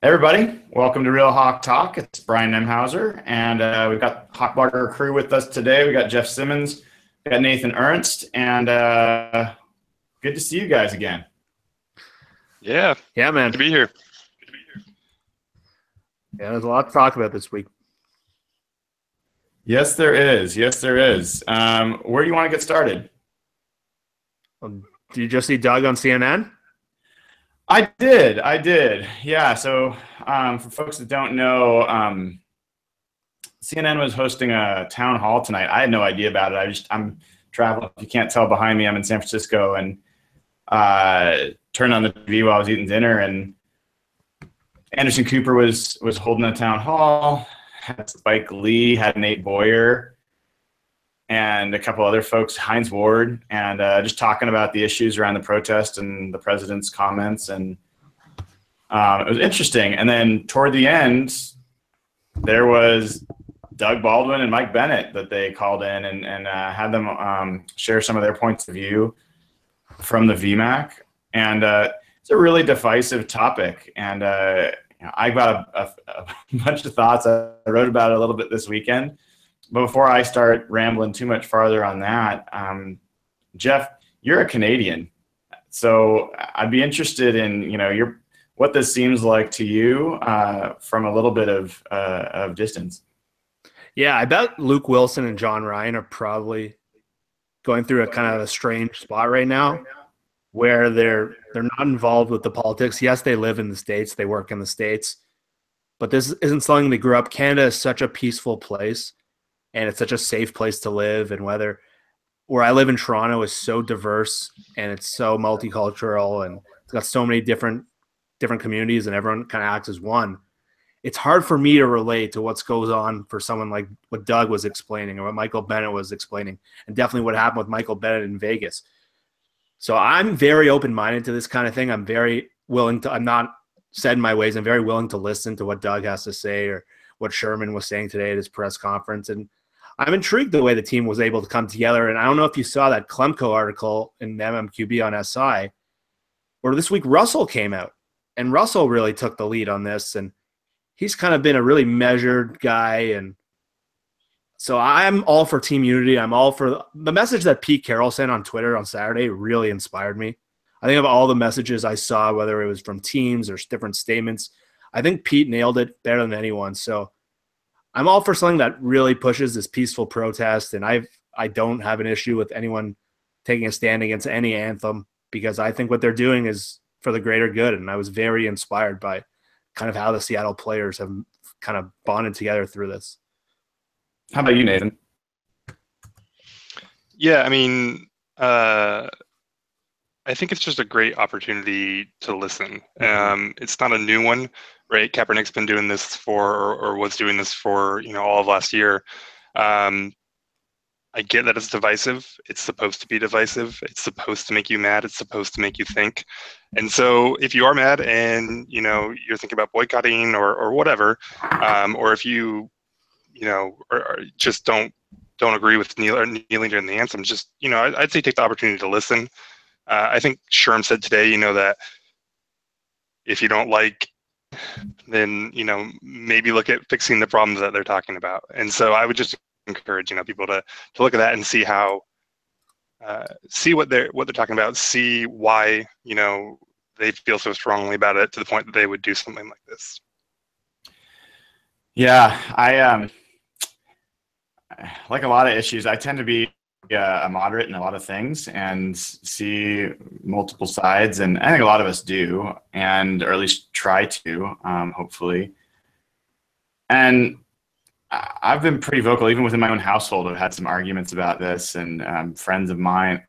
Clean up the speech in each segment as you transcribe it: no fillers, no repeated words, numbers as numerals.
Everybody, welcome to Real Hawk Talk. It's Brian Nemhauser, and we've got Hawk Blogger crew with us today. We got Jeff Simmons, we got Nathan Ernst, and good to see you guys again. Yeah, man. Good to be here. Yeah, there's a lot to talk about this week. Yes, there is. Yes, there is. Where do you want to get started? Did you just see Doug on CNN? I did. Yeah, so for folks that don't know, CNN was hosting a town hall tonight. I had no idea about it. I'm traveling. If you can't tell behind me, I'm in San Francisco, and turned on the TV while I was eating dinner, and Anderson Cooper was holding a town hall. Had Spike Lee, had Nate Boyer, and a couple other folks, Heinz Ward, and just talking about the issues around the protest and the president's comments, and it was interesting. And then toward the end, there was Doug Baldwin and Mike Bennett that they called in and had them share some of their points of view from the VMAC. And it's a really divisive topic. And I got a bunch of thoughts. I wrote about it a little bit this weekend. But before I start rambling too much farther on that, Jeff, you're a Canadian. So I'd be interested in, what this seems like to you from a little bit of distance. Yeah, I bet Luke Wilson and John Ryan are probably going through a kind of a strange spot right now where they're not involved with the politics. Yes, they live in the States, they work in the States, but this isn't something they grew up. Canada is such a peaceful place, and it's such a safe place to live. And where I live in Toronto is so diverse, and it's so multicultural, and it's got so many different communities, and everyone kind of acts as one. It's hard for me to relate to what's goes on for someone like what Doug was explaining or what Michael Bennett was explaining, and definitely what happened with Michael Bennett in Vegas. So I'm very open-minded to this kind of thing. I'm not set in my ways. I'm very willing to listen to what Doug has to say or what Sherman was saying today at his press conference. And I'm intrigued the way the team was able to come together. And I don't know if you saw that Klemko article in MMQB on SI, where this week Russell came out. And Russell really took the lead on this. And he's kind of been a really measured guy. And so I'm all for team unity. I'm all for the message that Pete Carroll sent on Twitter on Saturday really inspired me. I think of all the messages I saw, whether it was from teams or different statements, I think Pete nailed it better than anyone. So I'm all for something that really pushes this peaceful protest. And I don't have an issue with anyone taking a stand against any anthem, because I think what they're doing is for the greater good. And I was very inspired by kind of how the Seattle players have kind of bonded together through this. How about you, Nathan? Yeah, I mean, I think it's just a great opportunity to listen. It's not a new one, right? Kaepernick's been doing this or was doing this for, all of last year. I get that it's divisive. It's supposed to be divisive. It's supposed to make you mad. It's supposed to make you think. And so if you are mad and, you're thinking about boycotting or whatever, or if you, or just don't agree with kneeling during the anthem, just, I'd say take the opportunity to listen. I think Sherm said today, that if you don't like, then, maybe look at fixing the problems that they're talking about. And so I would just encourage, people to look at that and see how, see what they're talking about, see why, they feel so strongly about it to the point that they would do something like this. Yeah, I like a lot of issues. I tend to be a moderate in a lot of things and see multiple sides, and I think a lot of us do, or at least try to, hopefully. And I've been pretty vocal, even within my own household. I've had some arguments about this, and friends of mine.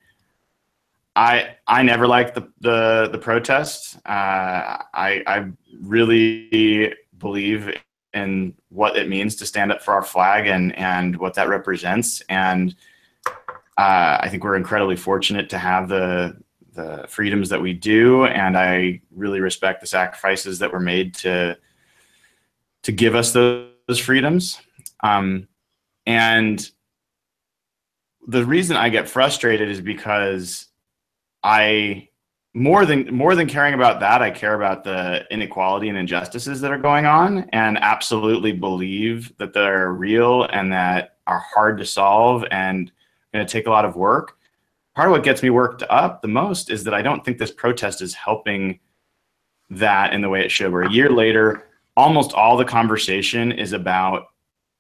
I never liked the protest. I really believe in what it means to stand up for our flag and what that represents. And I think we're incredibly fortunate to have the freedoms that we do, and I really respect the sacrifices that were made to give us those freedoms. And the reason I get frustrated is because I more than caring about that, I care about the inequality and injustices that are going on, and absolutely believe that they're real and that are hard to solve and going to take a lot of work. Part of what gets me worked up the most is that I don't think this protest is helping that in the way it should. Where a year later, almost all the conversation is about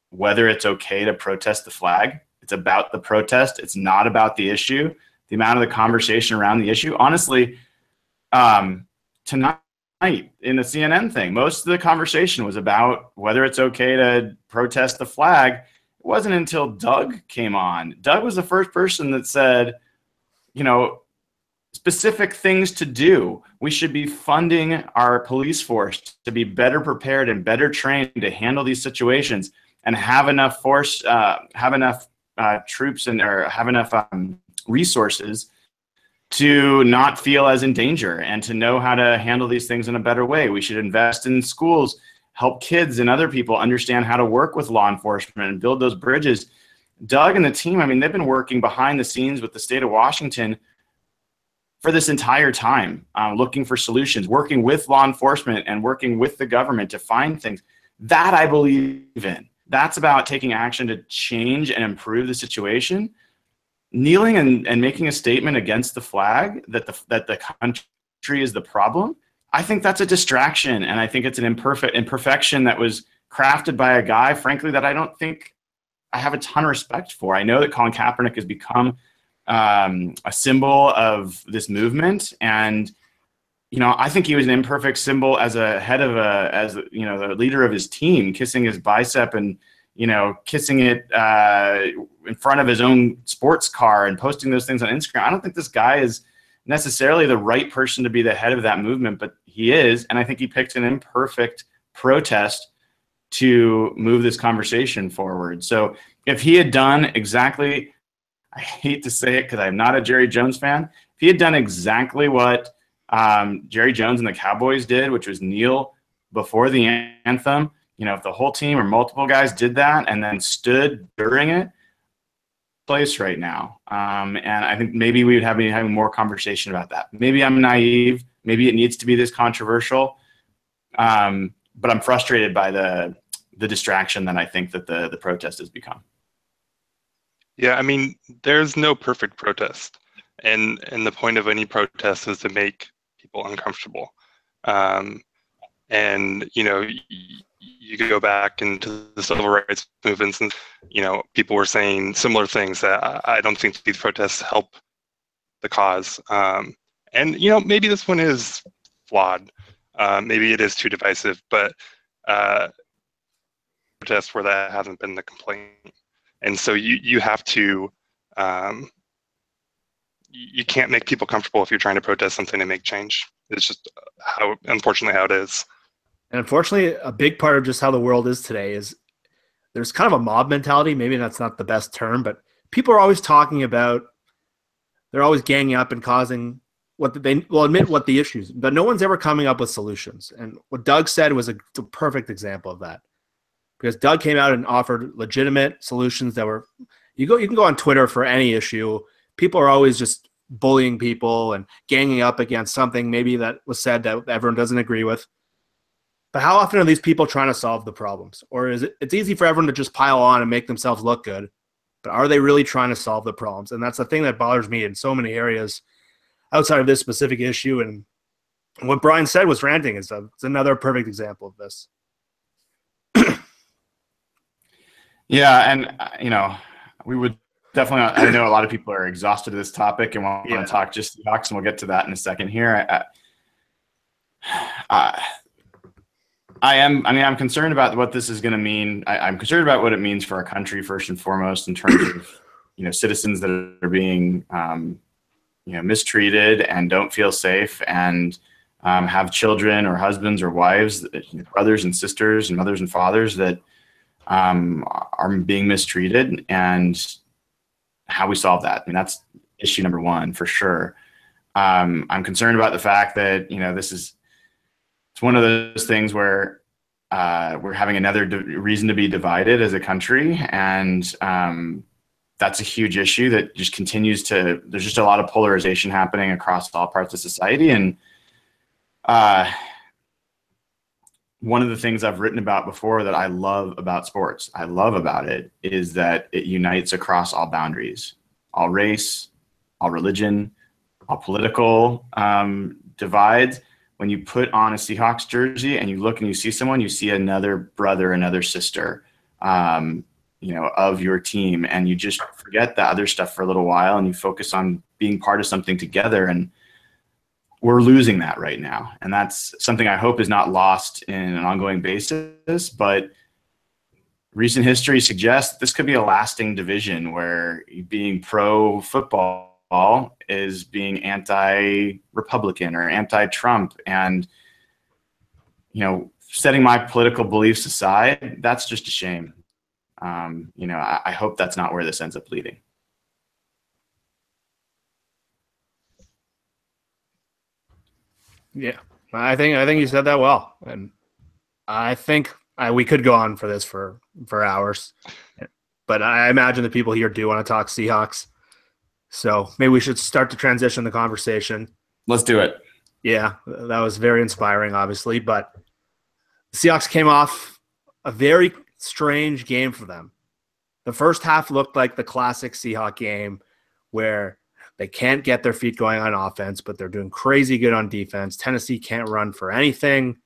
whether it's okay to protest the flag. It's about the protest. It's not about the issue. The amount of the conversation around the issue, honestly, tonight in the CNN thing, most of the conversation was about whether it's okay to protest the flag. It wasn't until Doug came on. Doug was the first person that said, you know, specific things to do. We should be funding our police force to be better prepared and better trained to handle these situations and have enough force, have enough troops or have enough resources to not feel as in danger and to know how to handle these things in a better way. We should invest in schools, help kids and other people understand how to work with law enforcement and build those bridges. Doug and the team, I mean, they've been working behind the scenes with the state of Washington for this entire time, looking for solutions, working with law enforcement and working with the government to find things. That I believe in. That's about taking action to change and improve the situation. Kneeling and making a statement against the flag that the country is the problem, I think that's a distraction, and I think it's an imperfection that was crafted by a guy, frankly, that I don't think I have a ton of respect for. I know that Colin Kaepernick has become a symbol of this movement, and I think he was an imperfect symbol as a head of the leader of his team, kissing his bicep and kissing it in front of his own sports car and posting those things on Instagram. I don't think this guy is necessarily the right person to be the head of that movement, but he is, and I think he picked an imperfect protest to move this conversation forward. So if he had done exactly, I hate to say it because I'm not a Jerry Jones fan, if he had done exactly what Jerry Jones and the Cowboys did, which was kneel before the anthem, if the whole team or multiple guys did that and then stood during it, place right now. And I think maybe we would have been having more conversation about that. Maybe I'm naive. Maybe it needs to be this controversial. But I'm frustrated by the distraction that I think that the protest has become. Yeah, I mean, there's no perfect protest. And the point of any protest is to make people uncomfortable. And, you go back into the civil rights movements and, people were saying similar things that I don't think these protests help the cause. And, maybe this one is flawed. Maybe it is too divisive, but protests where that hasn't been the complaint. And so you have to, you can't make people comfortable if you're trying to protest something and make change. It's just unfortunately how it is. And unfortunately, a big part of just how the world is today is there's kind of a mob mentality. Maybe that's not the best term, but people are always talking about, they're always ganging up and causing what they will admit what the issues, but no one's ever coming up with solutions. And what Doug said was a perfect example of that, because Doug came out and offered legitimate solutions that were, you can go on Twitter for any issue. People are always just bullying people and ganging up against something maybe that was said that everyone doesn't agree with. But how often are these people trying to solve the problems? Or is it's easy for everyone to just pile on and make themselves look good, but are they really trying to solve the problems? And that's the thing that bothers me in so many areas outside of this specific issue. And what Brian said was ranting. It's another perfect example of this. Yeah, and we would definitely. I know a lot of people are exhausted of this topic and want to talk just Seahawks, and we'll get to that in a second here. I'm concerned about what this is going to mean. I'm concerned about what it means for our country first and foremost, in terms of citizens that are being mistreated and don't feel safe and have children or husbands or wives, brothers and sisters and mothers and fathers that are being mistreated, and how we solve that. I mean, that's issue number one for sure. I'm concerned about the fact that it's one of those things where we're having another reason to be divided as a country, and that's a huge issue that just continues to, there's just a lot of polarization happening across all parts of society. And one of the things I've written about before that I love about sports, I love about it, is that it unites across all boundaries, all race, all religion, all political divides. When you put on a Seahawks jersey and you look and you see someone, you see another brother, another sister, of your team, and you just forget the other stuff for a little while and you focus on being part of something together. And we're losing that right now. And that's something I hope is not lost in an ongoing basis, but recent history suggests this could be a lasting division where being pro football is being anti-Republican or anti-Trump. And, setting my political beliefs aside, that's just a shame. I hope that's not where this ends up leading. Yeah, I think you said that well, and I think we could go on for this for hours, but I imagine the people here do want to talk Seahawks, so maybe we should start to transition the conversation. Let's do it. Yeah, that was very inspiring, obviously, but the Seahawks came off a very strange game for them. The first half looked like the classic Seahawk game where they can't get their feet going on offense, but they're doing crazy good on defense. Tennessee can't run for anything.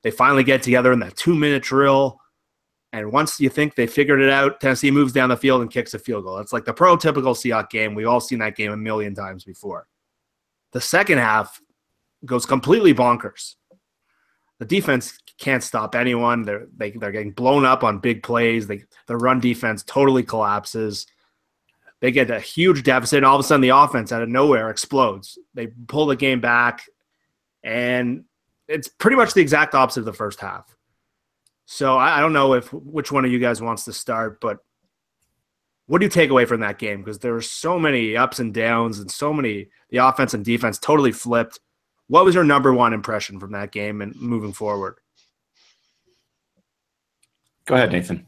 They finally get together in that 2-minute drill, and once you think they figured it out, Tennessee moves down the field and kicks a field goal. It's like the prototypical Seahawks game. We've all seen that game a million times before. The second half goes completely bonkers. The defense can't stop anyone. They're getting blown up on big plays. The run defense totally collapses. They get a huge deficit, and all of a sudden the offense out of nowhere explodes. They pull the game back, and it's pretty much the exact opposite of the first half. So I don't know which one of you guys wants to start, but what do you take away from that game? Because there were so many ups and downs and the offense and defense totally flipped. What was your number one impression from that game and moving forward? Go ahead, Nathan.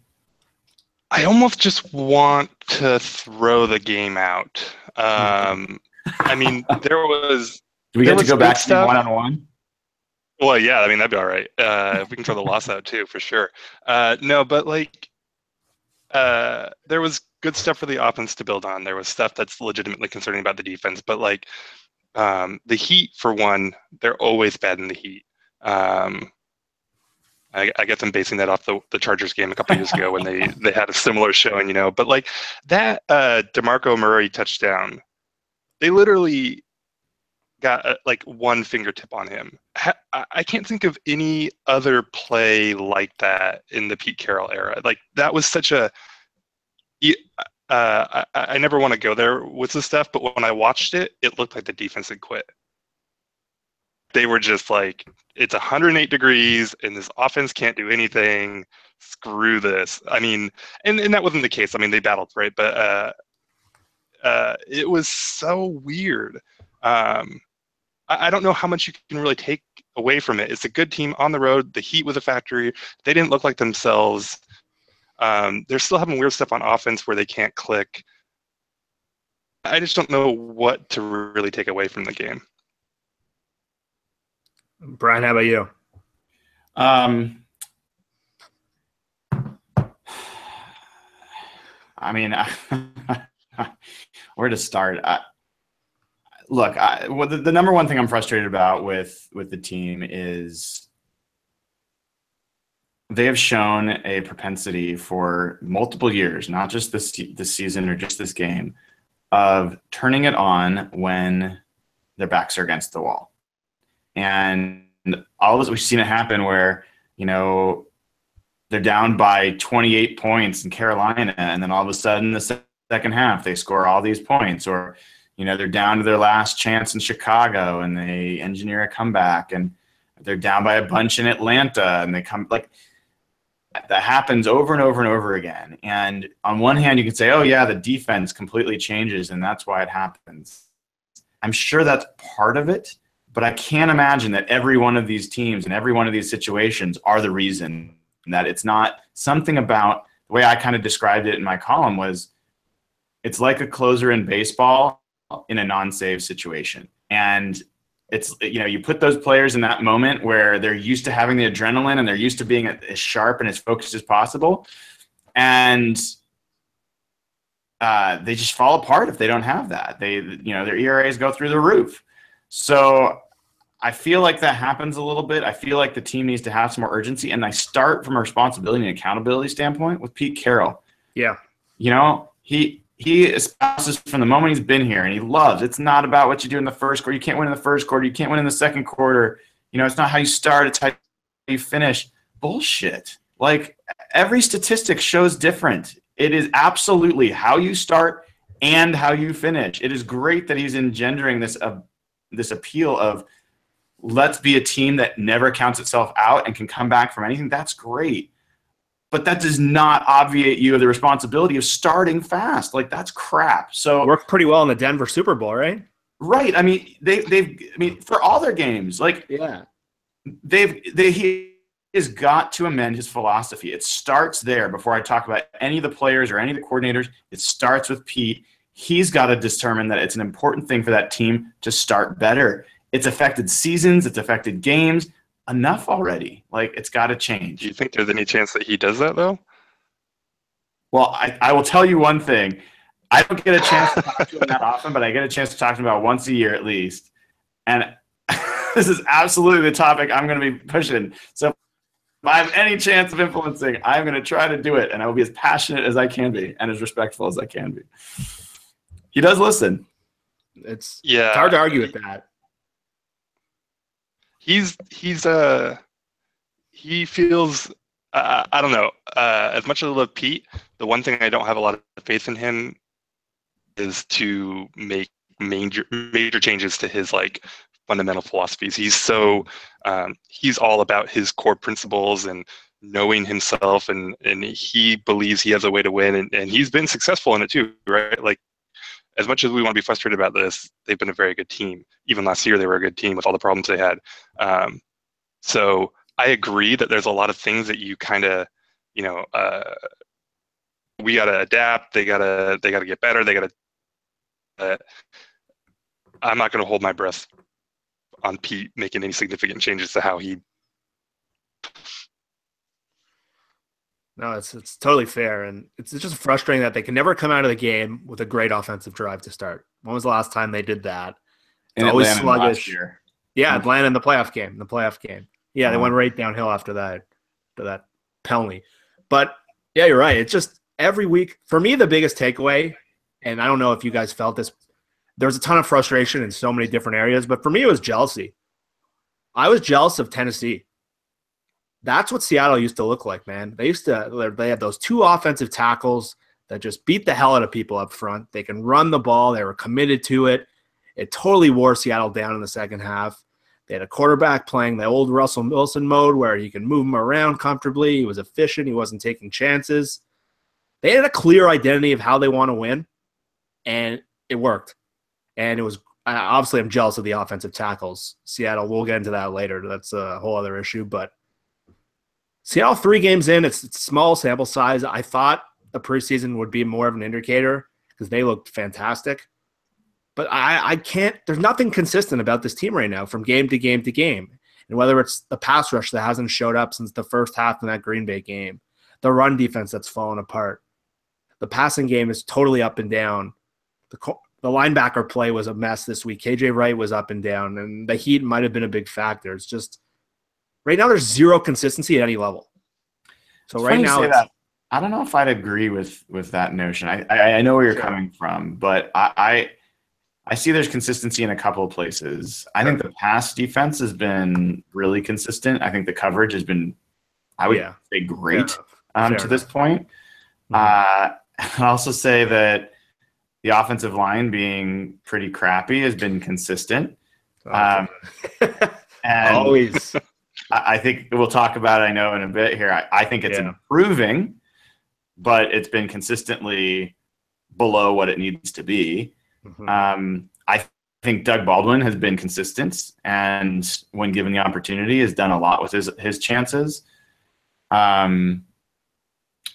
I almost just want to throw the game out. I mean, there was. Do we get to go back stuff. to one-on-one? Well, yeah, I mean, that'd be all right. If we can throw the loss out too, for sure. No, but there was good stuff for the offense to build on. There was stuff that's legitimately concerning about the defense, but the Heat, for one, they're always bad in the Heat. I get them basing that off the Chargers game a couple years ago when they had a similar showing, But that DeMarco Murray touchdown, they literally got one fingertip on him. I can't think of any other play like that in the Pete Carroll era. That was such a. I never want to go there with this stuff, but when I watched it, it looked like the defense had quit. They were just it's 108 degrees and this offense can't do anything. Screw this. I mean, and that wasn't the case. I mean, they battled, right? But it was so weird. I don't know how much you can really take away from it. It's a good team on the road. The Heat was a factory. They didn't look like themselves. They're still having weird stuff on offense where they can't click. I just don't know what to really take away from the game. Brian, how about you? I mean, where to start? Look, the number one thing I'm frustrated about with the team is they have shown a propensity for multiple years, not just this season or just this game, of turning it on when their backs are against the wall. And all of us, we've seen it happen where, they're down by 28 points in Carolina, and then all of a sudden the second half they score all these points, or they're down to their last chance in Chicago and they engineer a comeback, and they're down by a bunch in Atlanta and they come. That happens over and over and over again. And on one hand, you can say, oh yeah, the defense completely changes and that's why it happens. I'm sure that's part of it, but I can't imagine that every one of these teams and every one of these situations are the reason. And that it's not something about the way I kind of described it in my column was it's like a closer in baseball in a non-save situation. And it's, you put those players in that moment where they're used to having the adrenaline and they're used to being as sharp and as focused as possible. And they just fall apart if they don't have that. Their ERAs go through the roof. So I feel like that happens a little bit. I feel like the team needs to have some more urgency. And I start from a responsibility and accountability standpoint with Pete Carroll. Yeah. He espouses from the moment he's been here, and he loves. It's not about what you do in the first quarter. You can't win in the first quarter. You can't win in the second quarter. It's not how you start. It's how you finish. Bullshit. Like, every statistic shows different. It is absolutely how you start and how you finish. It is great that he's engendering this appeal of let's be a team that never counts itself out and can come back from anything. That's great. But that does not obviate you of the responsibility of starting fast. Like, that's crap. So worked pretty well in the Denver Super Bowl, right? Right. I mean, for all their games, like, yeah, he has got to amend his philosophy. It starts there before I talk about any of the players or any of the coordinators. It starts with Pete. He's got to determine that it's an important thing for that team to start better. It's affected seasons. It's affected games. Enough already. Like, it's got to change. Do you think there's any chance that he does that, though? Well, I will tell you one thing. I don't get a chance to talk to him that often, but I get a chance to talk to him about once a year at least. And this is absolutely the topic I'm going to be pushing. So if I have any chance of influencing, I'm going to try to do it, and I will be as passionate as I can be and as respectful as I can be. He does listen. It's hard to argue with that. He feels, I don't know, as much as I love Pete, the one thing I don't have a lot of faith in him is to make major changes to his fundamental philosophies. He's so he's all about his core principles and knowing himself, and he believes he has a way to win, and he's been successful in it too, right? Like, as much as we want to be frustrated about this, they've been a very good team. Even last year, they were a good team with all the problems they had. So I agree that there's a lot of things that you kind of, we got to adapt. They got to get better. They got to. I'm not going to hold my breath on Pete making any significant changes to how he. No, it's totally fair, and it's just frustrating that they can never come out of the game with a great offensive drive to start. When was the last time they did that? It's always sluggish. Yeah, Atlanta in the playoff game. Yeah, they went right downhill after that penalty. But yeah, you're right. It's just every week. For me, the biggest takeaway, and I don't know if you guys felt this, there was a ton of frustration in so many different areas, but for me, it was jealousy. I was jealous of Tennessee. That's what Seattle used to look like, man. They had those two offensive tackles that just beat the hell out of people up front. They can run the ball. They were committed to it. It totally wore Seattle down in the second half. They had a quarterback playing the old Russell Wilson mode where he can move him around comfortably. He was efficient. He wasn't taking chances. They had a clear identity of how they want to win, and it worked. And it was obviously, I'm jealous of the offensive tackles. Seattle, we'll get into that later. That's a whole other issue, but Seattle 3 games in, it's small sample size. I thought the preseason would be more of an indicator because they looked fantastic. But I can't – there's nothing consistent about this team right now from game to game to game. And whether it's the pass rush that hasn't showed up since the first half in that Green Bay game, the run defense that's fallen apart, the passing game is totally up and down. The linebacker play was a mess this week. KJ Wright was up and down, and the heat might have been a big factor. It's just – right now, there's zero consistency at any level. So it's right now, I don't know if I'd agree with that notion. I know where you're coming from, but I see there's consistency in a couple of places. I think the pass defense has been really consistent. I think the coverage has been, I would say, great to this point. I'd also say that the offensive line being pretty crappy has been consistent. And always. I think we'll talk about it, I know, in a bit here. I think it's improving, but it's been consistently below what it needs to be. I think Doug Baldwin has been consistent, and when given the opportunity, has done a lot with his chances.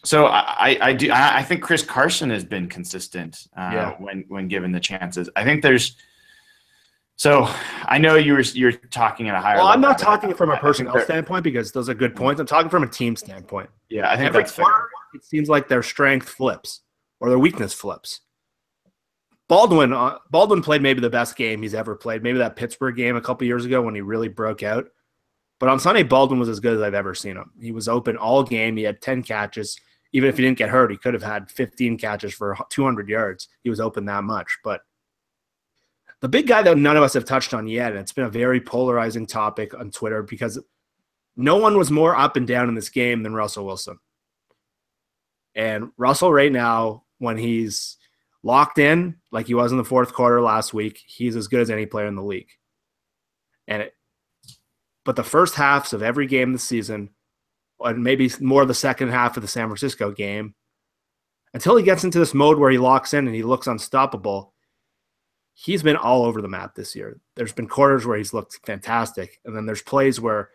So I think Chris Carson has been consistent Yeah. when given the chances. I think there's. So I know you're talking at a higher Well, level. I'm not talking from a I think personnel standpoint because those are good points. I'm talking from a team standpoint. Yeah, I think Every that's fair. quarter, it seems like their strength flips or their weakness flips. Baldwin played maybe the best game he's ever played. Maybe that Pittsburgh game a couple years ago when he really broke out. But on Sunday, Baldwin was as good as I've ever seen him. He was open all game. He had 10 catches. Even if he didn't get hurt, he could have had 15 catches for 200 yards. He was open that much. But the big guy that none of us have touched on yet, and it's been a very polarizing topic on Twitter because no one was more up and down in this game than Russell Wilson. And Russell right now, when he's locked in like he was in the fourth quarter last week, he's as good as any player in the league. But the first halves of every game this season, and maybe more of the second half of the San Francisco game, until he gets into this mode where he locks in and he looks unstoppable, he's been all over the map this year. There's been quarters where he's looked fantastic, and then there's plays where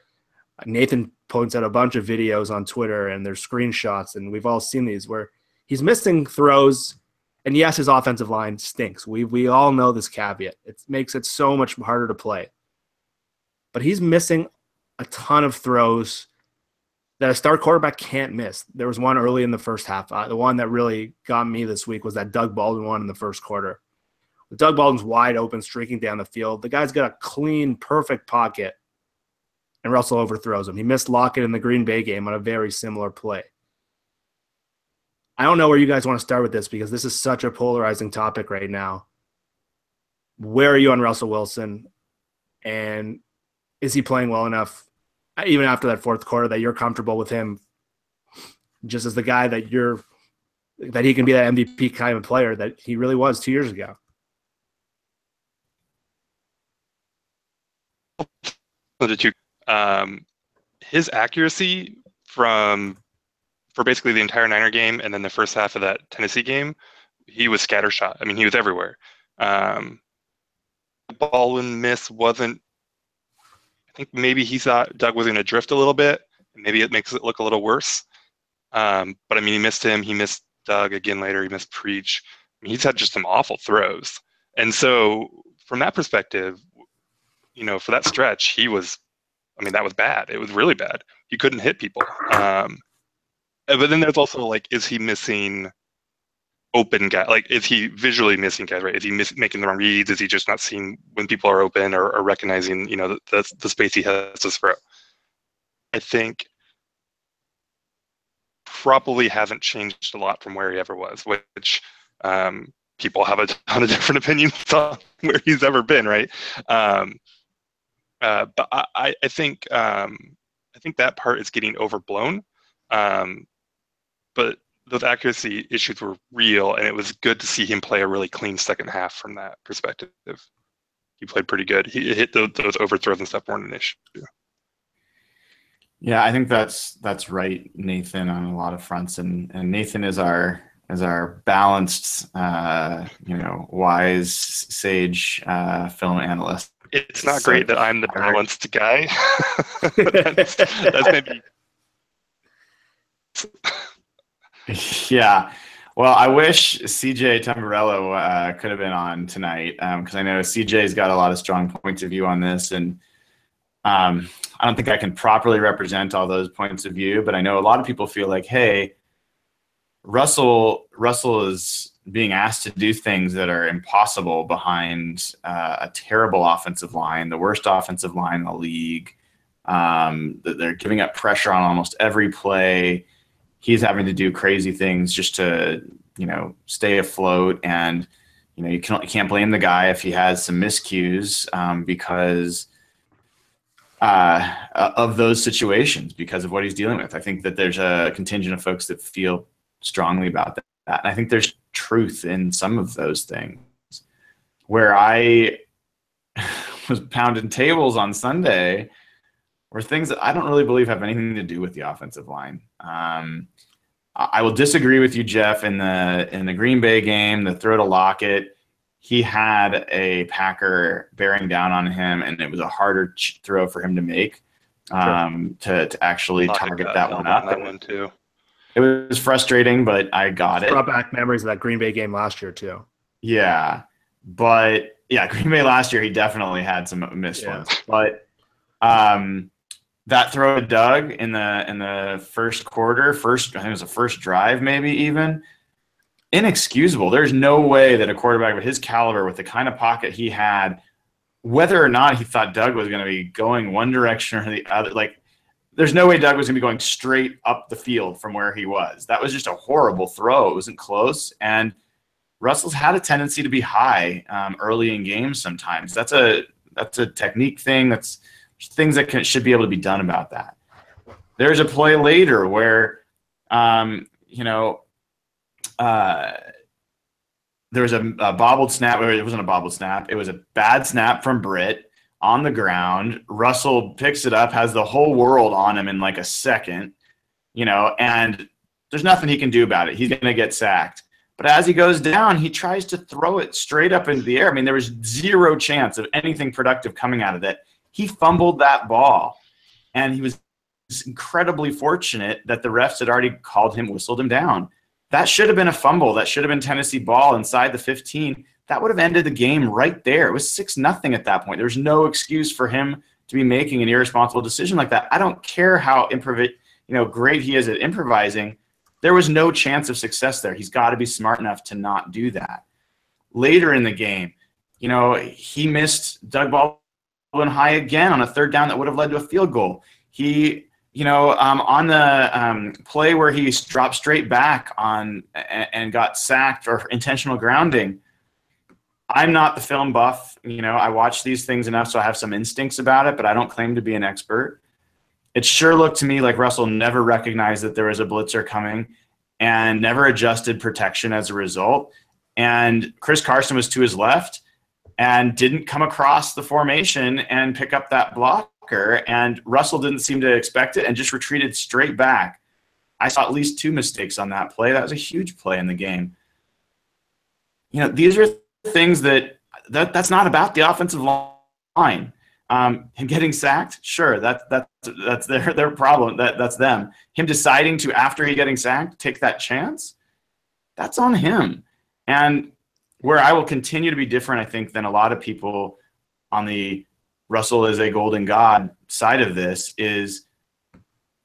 Nathan points out a bunch of videos on Twitter and there's screenshots, and we've all seen these where he's missing throws. And yes, his offensive line stinks. We all know this caveat. It makes it so much harder to play. But he's missing a ton of throws that a star quarterback can't miss. There was one early in the first half. The one that really got me this week was that Doug Baldwin one in the first quarter. Doug Baldwin's wide open, streaking down the field. The guy's got a clean, perfect pocket, and Russell overthrows him. He missed Lockett in the Green Bay game on a very similar play. I don't know where you guys want to start with this because this is such a polarizing topic right now. Where are you on Russell Wilson? And is he playing well enough, even after that fourth quarter, that you're comfortable with him just as the guy that he can be that MVP kind of player that he really was 2 years ago? His accuracy for basically the entire Niner game and then the first half of that Tennessee game, he was scattershot. I mean, he was everywhere. Baldwin miss wasn't. I think maybe he thought Doug was going to drift a little bit. Maybe it makes it look a little worse. But I mean, he missed him. He missed Doug again later. He missed Preach. I mean, he's had just some awful throws. And so from that perspective, for that stretch, that was bad. It was really bad. He couldn't hit people. But then there's also is he missing open guy? Is he visually missing guys, right? Is he making the wrong reads? Is he just not seeing when people are open or recognizing, the space he has to throw? I think probably hasn't changed a lot from where he ever was, which people have a ton of different opinions on where he's ever been, right? But I think that part is getting overblown. But those accuracy issues were real, and it was good to see him play a really clean second half from that perspective. He played pretty good. He hit those overthrows and stuff weren't an issue. Yeah, I think that's right, Nathan, on a lot of fronts, and Nathan is our balanced, wise, sage film analyst. It's not great that I'm the balanced guy. that's maybe. Yeah. Well, I wish CJ Tamburello could have been on tonight because I know CJ's got a lot of strong points of view on this, and I don't think I can properly represent all those points of view, but I know a lot of people feel like, hey, Russell is being asked to do things that are impossible behind a terrible offensive line, the worst offensive line in the league. They're giving up pressure on almost every play. He's having to do crazy things just to, stay afloat. And, you can't blame the guy if he has some miscues because of those situations, because of what he's dealing with. I think that there's a contingent of folks that feel strongly about that. And I think there's truth in some of those things. Where I was pounding tables on Sunday were things that I don't really believe have anything to do with the offensive line. I will disagree with you, Jeff, in the Green Bay game, the throw to Lockett. He had a Packer bearing down on him, and it was a harder throw for him to make to actually target that one up. That one too. It was frustrating, but I got it. Brought back memories of that Green Bay game last year too. Yeah, but yeah, Green Bay last year, he definitely had some missed ones. But that throw to Doug in the first quarter, I think it was the first drive, maybe even, inexcusable. There's no way that a quarterback with his caliber, with the kind of pocket he had, whether or not he thought Doug was going to be going one direction or the other, like, there's no way Doug was going to be going straight up the field from where he was. That was just a horrible throw. It wasn't close. And Russell's had a tendency to be high early in games sometimes. That's a technique thing. That's things that should be able to be done about that. There's a play later where, there was a bobbled snap. Or it wasn't a bobbled snap. It was a bad snap from Britt on the ground. Russell picks it up, has the whole world on him in like a second, and there's nothing he can do about it. He's going to get sacked. But as he goes down, he tries to throw it straight up into the air. I mean, there was zero chance of anything productive coming out of it. He fumbled that ball, and he was incredibly fortunate that the refs had already whistled him down. That should have been a fumble. That should have been Tennessee ball inside the 15. That would have ended the game right there. It was 6-0 at that point. There's no excuse for him to be making an irresponsible decision like that. I don't care how great he is at improvising. There was no chance of success there. He's got to be smart enough to not do that. Later in the game, he missed Doug Baldwin high again on a third down that would have led to a field goal. He, on the play where he dropped straight back and got sacked for intentional grounding, I'm not the film buff. I watch these things enough, so I have some instincts about it, but I don't claim to be an expert. It sure looked to me like Russell never recognized that there was a blitzer coming and never adjusted protection as a result. And Chris Carson was to his left and didn't come across the formation and pick up that blocker. And Russell didn't seem to expect it and just retreated straight back. I saw at least 2 mistakes on that play. That was a huge play in the game. These are things that's not about the offensive line. Him getting sacked, sure, that's their problem. That's them. Him deciding to, after he getting sacked, take that chance, that's on him. And where I will continue to be different, I think, than a lot of people on the Russell is a golden god side of this is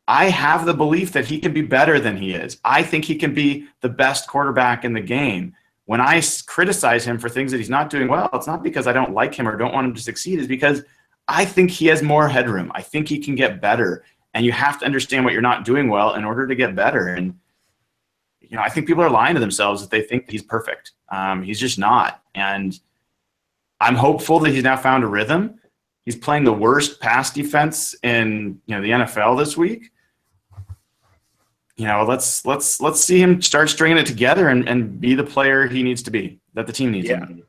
I have the belief that he can be better than he is. I think he can be the best quarterback in the game. When I criticize him for things that he's not doing well, it's not because I don't like him or don't want him to succeed. It's because I think he has more headroom. I think he can get better. And you have to understand what you're not doing well in order to get better. And, I think people are lying to themselves if they think he's perfect. He's just not. And I'm hopeful that he's now found a rhythm. He's playing the worst pass defense in, the NFL this week. Let's see him start stringing it together and be the player he needs to be, that the team needs him to be.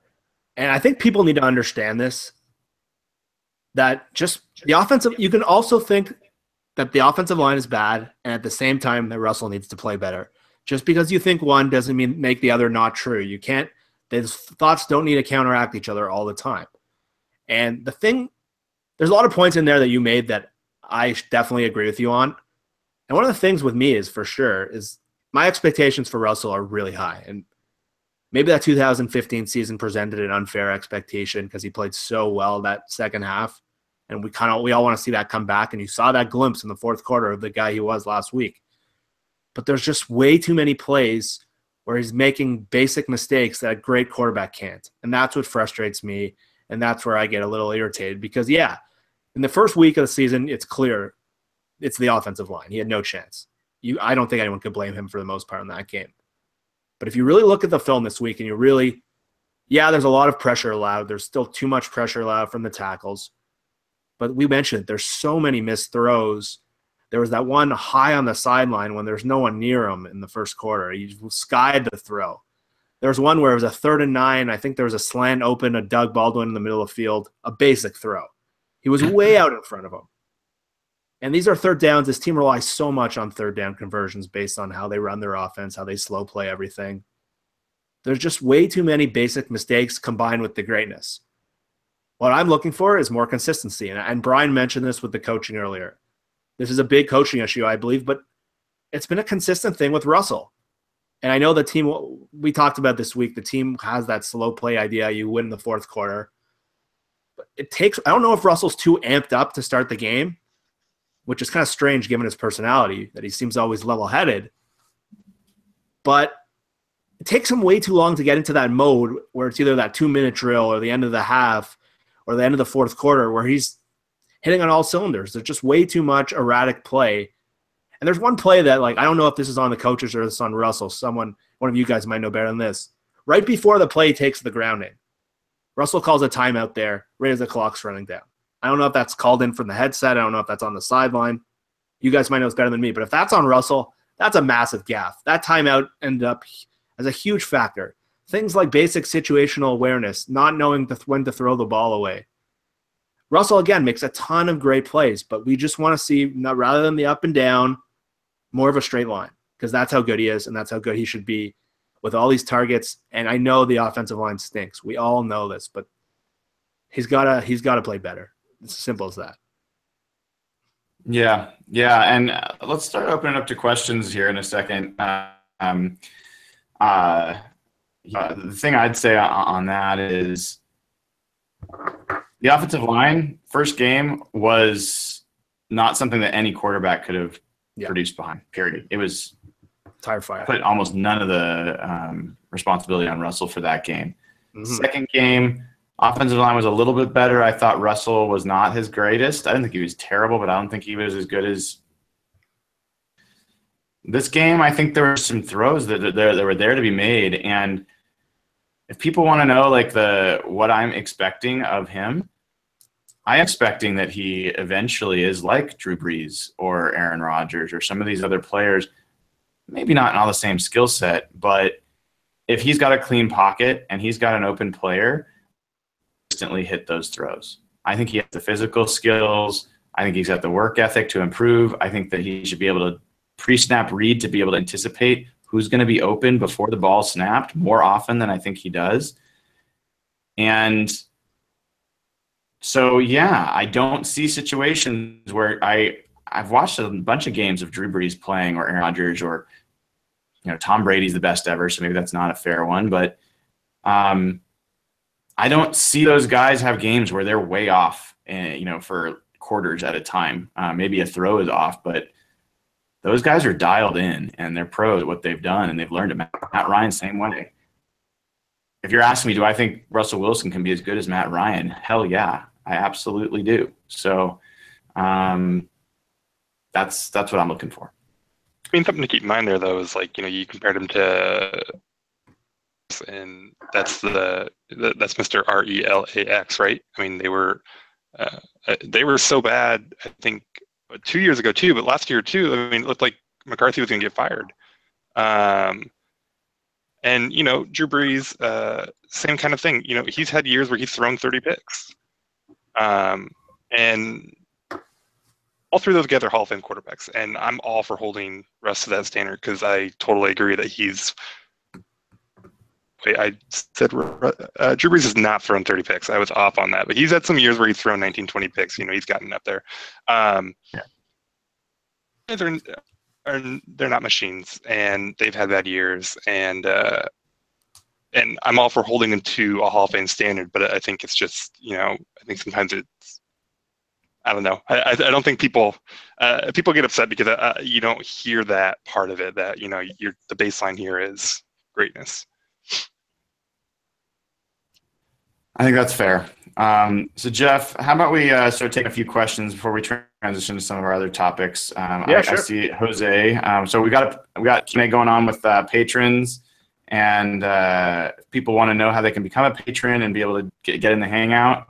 And I think people need to understand this, that just the offensive – you can also think that the offensive line is bad and at the same time that Russell needs to play better. Just because you think one doesn't mean make the other not true. You can't – those thoughts don't need to counteract each other all the time. And the thing – there's a lot of points in there that you made that I definitely agree with you on. And one of the things with me is for sure is my expectations for Russell are really high. And maybe that 2015 season presented an unfair expectation because he played so well that second half. And we all want to see that come back. And you saw that glimpse in the fourth quarter of the guy he was last week. But there's just way too many plays where he's making basic mistakes that a great quarterback can't. And that's what frustrates me. And that's where I get a little irritated because, yeah, in the first week of the season, it's clear it's the offensive line. He had no chance. I don't think anyone could blame him for the most part in that game. But if you really look at the film this week and you really, there's a lot of pressure allowed. There's still too much pressure allowed from the tackles. But we mentioned there's so many missed throws. There was that one high on the sideline when there's no one near him in the first quarter. He skied the throw. There was one where it was a 3rd and 9. I think there was a slant open to Doug Baldwin in the middle of the field, a basic throw. He was way out in front of him. And these are third downs. This team relies so much on third down conversions based on how they run their offense, how they slow play everything. There's just way too many basic mistakes combined with the greatness. What I'm looking for is more consistency. And Brian mentioned this with the coaching earlier. This is a big coaching issue, I believe, but it's been a consistent thing with Russell. And I know the team, we talked about this week, the team has that slow play idea. You win in the fourth quarter. But it takes, I don't know if Russell's too amped up to start the game, which is kind of strange given his personality, that he seems always level-headed. But it takes him way too long to get into that mode where it's either that 2-minute drill or the end of the half or the end of the fourth quarter where he's hitting on all cylinders. There's just way too much erratic play. And there's one play that, like, I don't know if this is on the coaches or this is on Russell. One of you guys might know better than this. Right before the play takes the grounding, Russell calls a timeout there right as the clock's running down. I don't know if that's called in from the headset. I don't know if that's on the sideline. You guys might know it's better than me. But if that's on Russell, that's a massive gaffe. That timeout ended up as a huge factor. Things like basic situational awareness, not knowing when to throw the ball away. Russell, again, makes a ton of great plays, but we just want to see, rather than the up and down, more of a straight line, because that's how good he is and that's how good he should be with all these targets. And I know the offensive line stinks. We all know this, but he's got to play better. It's as simple as that. Yeah. And let's start opening up to questions here in a second. The thing I'd say on that is the offensive line first game was not something that any quarterback could have produced behind, period. It was tire fire. Put almost none of the responsibility on Russell for that game. Mm-hmm. Second game, offensive line was a little bit better. I thought Russell was not his greatest. I didn't think he was terrible, but I don't think he was as good as this game. I think there were some throws that were there to be made. And if people want to know like what I'm expecting of him, I'm expecting that he eventually is like Drew Brees or Aaron Rodgers or some of these other players, maybe not in all the same skill set, but if he's got a clean pocket and he's got an open player, instantly hit those throws. I think he has the physical skills. I think he's got the work ethic to improve. I think that he should be able to pre-snap read to be able to anticipate who's going to be open before the ball snapped more often than I think he does. And so, yeah, I don't see situations where I've watched a bunch of games of Drew Brees playing or Aaron Rodgers or, Tom Brady's the best ever, so maybe that's not a fair one. But I don't see those guys have games where they're way off, for quarters at a time. Maybe a throw is off, but those guys are dialed in and they're pros at what they've done and they've learned it. Matt Ryan, same way. If you're asking me, do I think Russell Wilson can be as good as Matt Ryan? Hell yeah, I absolutely do. So that's what I'm looking for. I mean, something to keep in mind there, though, is like, you compared him to, and that's Mr. RELAX, right? I mean, they were so bad, I think, 2 years ago too, but last year too, I mean, it looked like McCarthy was going to get fired. And, Drew Brees, same kind of thing. He's had years where he's thrown 30 picks. And all three of those together Hall of Fame quarterbacks. And I'm all for holding Russ to that standard because I totally agree that he's – I said Drew Brees has not thrown 30 picks. I was off on that. But he's had some years where he's thrown 19, 20 picks. He's gotten up there. They're not machines, and they've had bad years. And I'm all for holding them to a Hall of Fame standard. But I think it's just, I think sometimes it's – I don't know. I don't think people get upset because you don't hear that part of it, that, the baseline here is greatness. I think that's fair. So Jeff, how about we start taking a few questions before we transition to some of our other topics? Sure. I see Jose. So we got Q&A going on with patrons, and if people want to know how they can become a patron and be able to get in the hangout.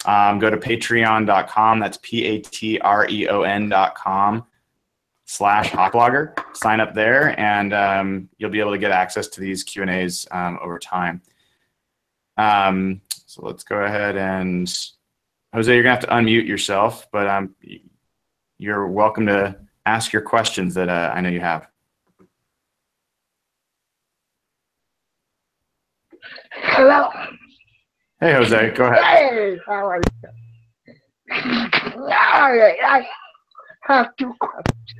Go to patreon.com. That's patreon.com/hawkblogger. Sign up there, and you'll be able to get access to these Q&As over time. So let's go ahead and, Jose, you're going to have to unmute yourself, but you're welcome to ask your questions that I know you have. Hello. Hey, Jose, go ahead. Hey, how are you? I have two questions.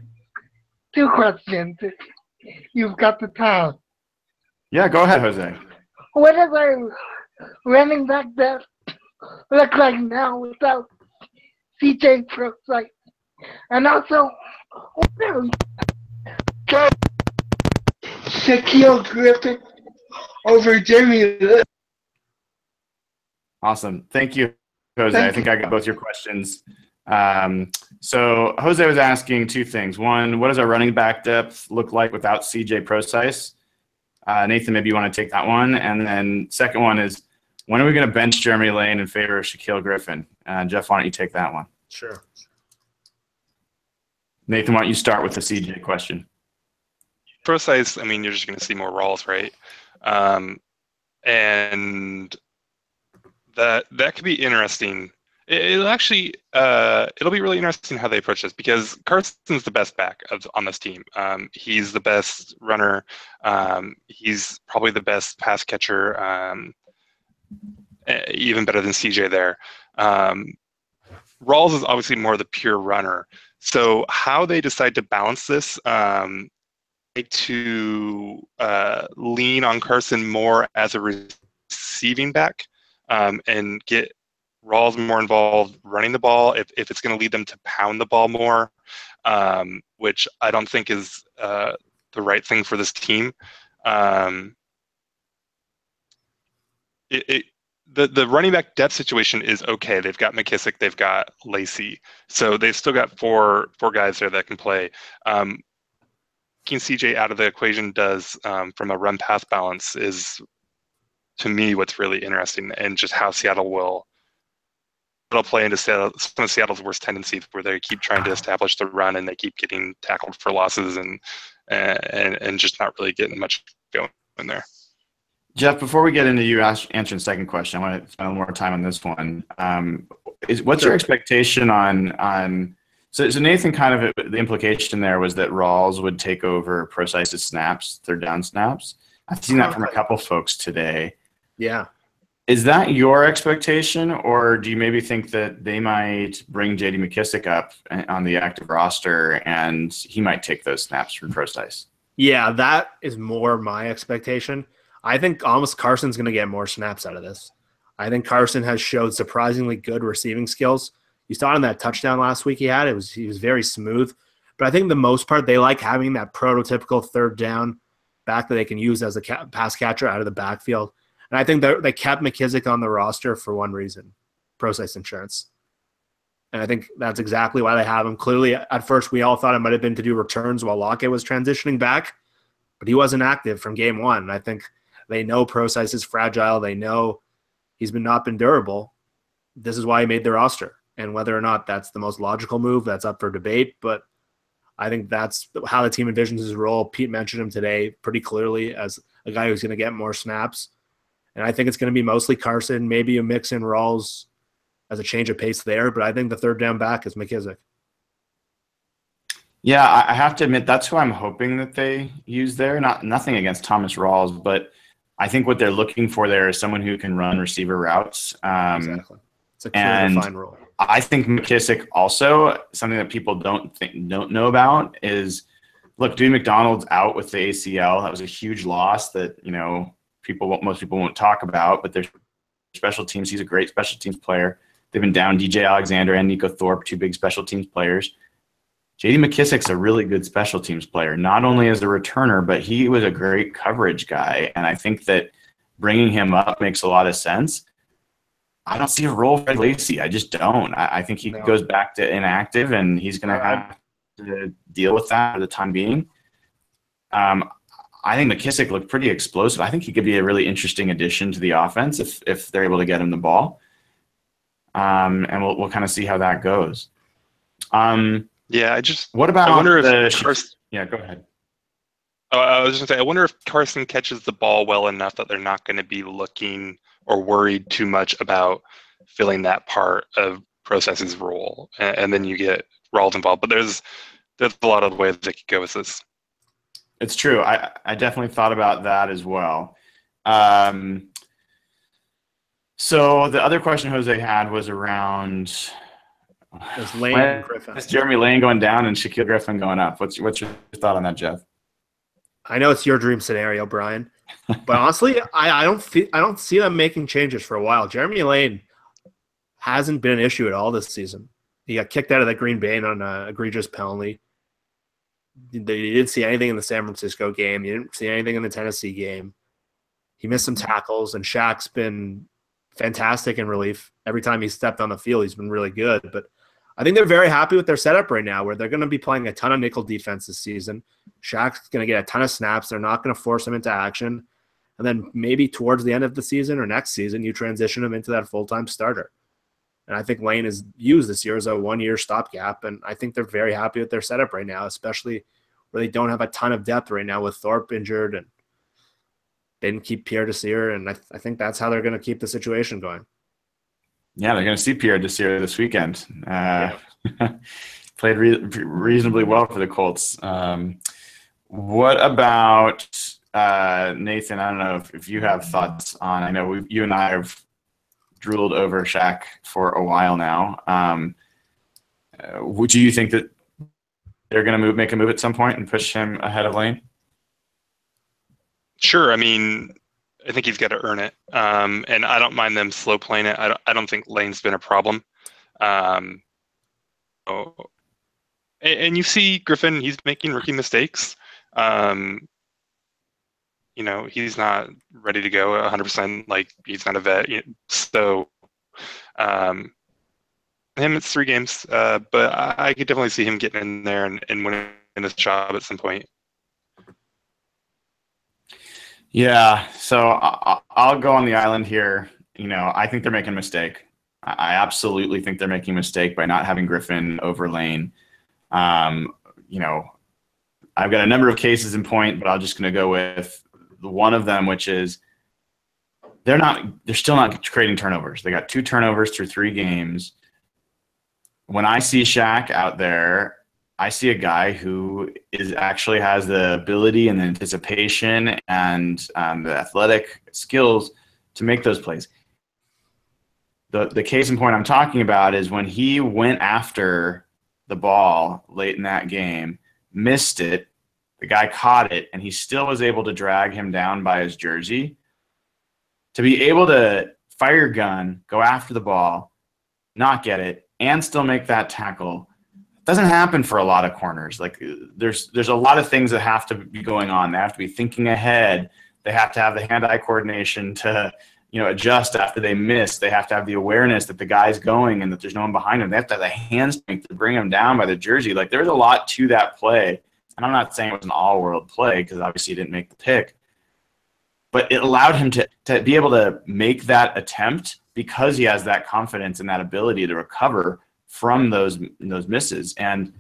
two questions. If you've got the time. Yeah, go ahead, Jose. What does our running back depth look like now without CJ Procise? And also, Shaquille Griffin over Jimmy Lillard. Awesome. Thank you, Jose. I think I got both your questions. So Jose was asking two things. One, what does our running back depth look like without CJ Procise? Nathan, maybe you want to take that one. And then second one is, when are we going to bench Jeremy Lane in favor of Shaquille Griffin? Jeff, why don't you take that one? Sure. Nathan, why don't you start with the CJ question? Procise, I mean, you're just going to see more Rawls, right? And that could be interesting. It'll actually it'll be really interesting how they approach this, because Carson's the best back on this team. He's the best runner. He's probably the best pass catcher, even better than CJ there. Rawls is obviously more the pure runner. So how they decide to balance this, to lean on Carson more as a receiving back, and get Rawls more involved running the ball if it's going to lead them to pound the ball more, which I don't think is the right thing for this team. The running back depth situation is okay. They've got McKissick, they've got Lacey, so they've still got four guys there that can play. Taking CJ out of the equation does, from a run-pass balance, is to me what's really interesting, and just how Seattle will play into some of Seattle's worst tendencies, where they keep trying to establish the run and they keep getting tackled for losses and just not really getting much going in there. Jeff, before we get into you answering the second question, I want to spend more time on this one. What's your expectation on so Nathan, kind of the implication there was that Rawls would take over Procise's snaps, third down snaps. I've seen that from a couple folks today. Yeah. Is that your expectation, or do you maybe think that they might bring J.D. McKissick up on the active roster and he might take those snaps from Procise? Yeah, that is more my expectation. I think almost Carson's going to get more snaps out of this. I think Carson has showed surprisingly good receiving skills. You saw it in that touchdown last week he had. He was very smooth. But I think the most part, they like having that prototypical third down back that they can use as a pass catcher out of the backfield. And I think they kept McKissick on the roster for one reason: Procise insurance. And I think that's exactly why they have him. Clearly, at first, we all thought it might have been to do returns while Lockett was transitioning back, but he wasn't active from game one. And I think they know Procise is fragile. They know he's not been durable. This is why he made the roster. And whether or not that's the most logical move, that's up for debate. But I think that's how the team envisions his role. Pete mentioned him today pretty clearly as a guy who's going to get more snaps. And I think it's going to be mostly Carson, maybe a mix in Rawls as a change of pace there. But I think the third down back is McKissick. Yeah, I have to admit that's who I'm hoping that they use there. Nothing against Thomas Rawls, but I think what they're looking for there is someone who can run receiver routes. Exactly. It's a clear defined role. I think McKissick also, something that people don't know about is, look, Dewey McDonald's out with the ACL. That was a huge loss that, most people won't talk about, but there's special teams. He's a great special teams player. They've been down DJ Alexander and Nico Thorpe, two big special teams players. J.D. McKissick's a really good special teams player, not only as a returner, but he was a great coverage guy. And I think that bringing him up makes a lot of sense. I don't see a role for Lacey. I just don't. I think he goes back to inactive, and he's going to have to deal with that for the time being. I think McKissick looked pretty explosive. I think he could be a really interesting addition to the offense if they're able to get him the ball. And we'll kind of see how that goes. Yeah, what about I wonder if yeah, go ahead. I was just going to say, I wonder if Carson catches the ball well enough that they're not going to be looking or worried too much about filling that part of Procise's role, and then you get Rawls involved. But there's a lot of ways they could go with this. It's true. I definitely thought about that as well. So the other question Jose had was around There's Lane and Griffin. It's Jeremy Lane going down and Shaquille Griffin going up. What's your thought on that, Jeff? I know it's your dream scenario, Brian, but honestly, I don't see them making changes for a while. Jeremy Lane hasn't been an issue at all this season. He got kicked out of the Green Bay on an egregious penalty. You didn't see anything in the San Francisco game. You didn't see anything in the Tennessee game. He missed some tackles, and Shaq's been fantastic in relief. Every time he's stepped on the field, he's been really good. But I think they're very happy with their setup right now, where they're going to be playing a ton of nickel defense this season. Shaq's going to get a ton of snaps. They're not going to force him into action. And then maybe towards the end of the season or next season, you transition him into that full-time starter. And I think Lane is used this year as a one-year stopgap, and I think they're very happy with their setup right now, especially where they don't have a ton of depth right now with Thorpe injured, and they didn't keep Pierre Desir, and I think that's how they're going to keep the situation going. Yeah, they're going to see Pierre Desir this weekend. Played reasonably well for the Colts. What about Nathan? I don't know if you have thoughts on. I know you and I have drooled over Shaq for a while now. Would you think that they're going to make a move at some point and push him ahead of Lane? Sure. I mean, I think he's got to earn it. And I don't mind them slow playing it. I don't think Lane's been a problem. And you see Griffin, he's making rookie mistakes. He's not ready to go 100%. Like, he's not a vet. So him, it's 3 games. But I could definitely see him getting in there and winning this job at some point. Yeah, so I'll go on the island here. I think they're making a mistake. I absolutely think they're making a mistake by not having Griffin over Lane. I've got a number of cases in point, but I'm just going to go with one of them, which is they're still not creating turnovers. They got 2 turnovers through 3 games. When I see Shaq out there, I see a guy who actually has the ability and the anticipation and the athletic skills to make those plays. The case in point I'm talking about is when he went after the ball late in that game, missed it, the guy caught it, and he still was able to drag him down by his jersey. To be able to fire your gun, go after the ball, not get it, and still make that tackle doesn't happen for a lot of corners. Like, there's a lot of things that have to be going on. They have to be thinking ahead. They have to have the hand-eye coordination to, adjust after they miss. They have to have the awareness that the guy's going and that there's no one behind him. They have to have the hand strength to bring him down by the jersey. Like, there's a lot to that play. And I'm not saying it was an all-world play because obviously he didn't make the pick. But it allowed him to be able to make that attempt because he has that confidence and that ability to recover from those misses. And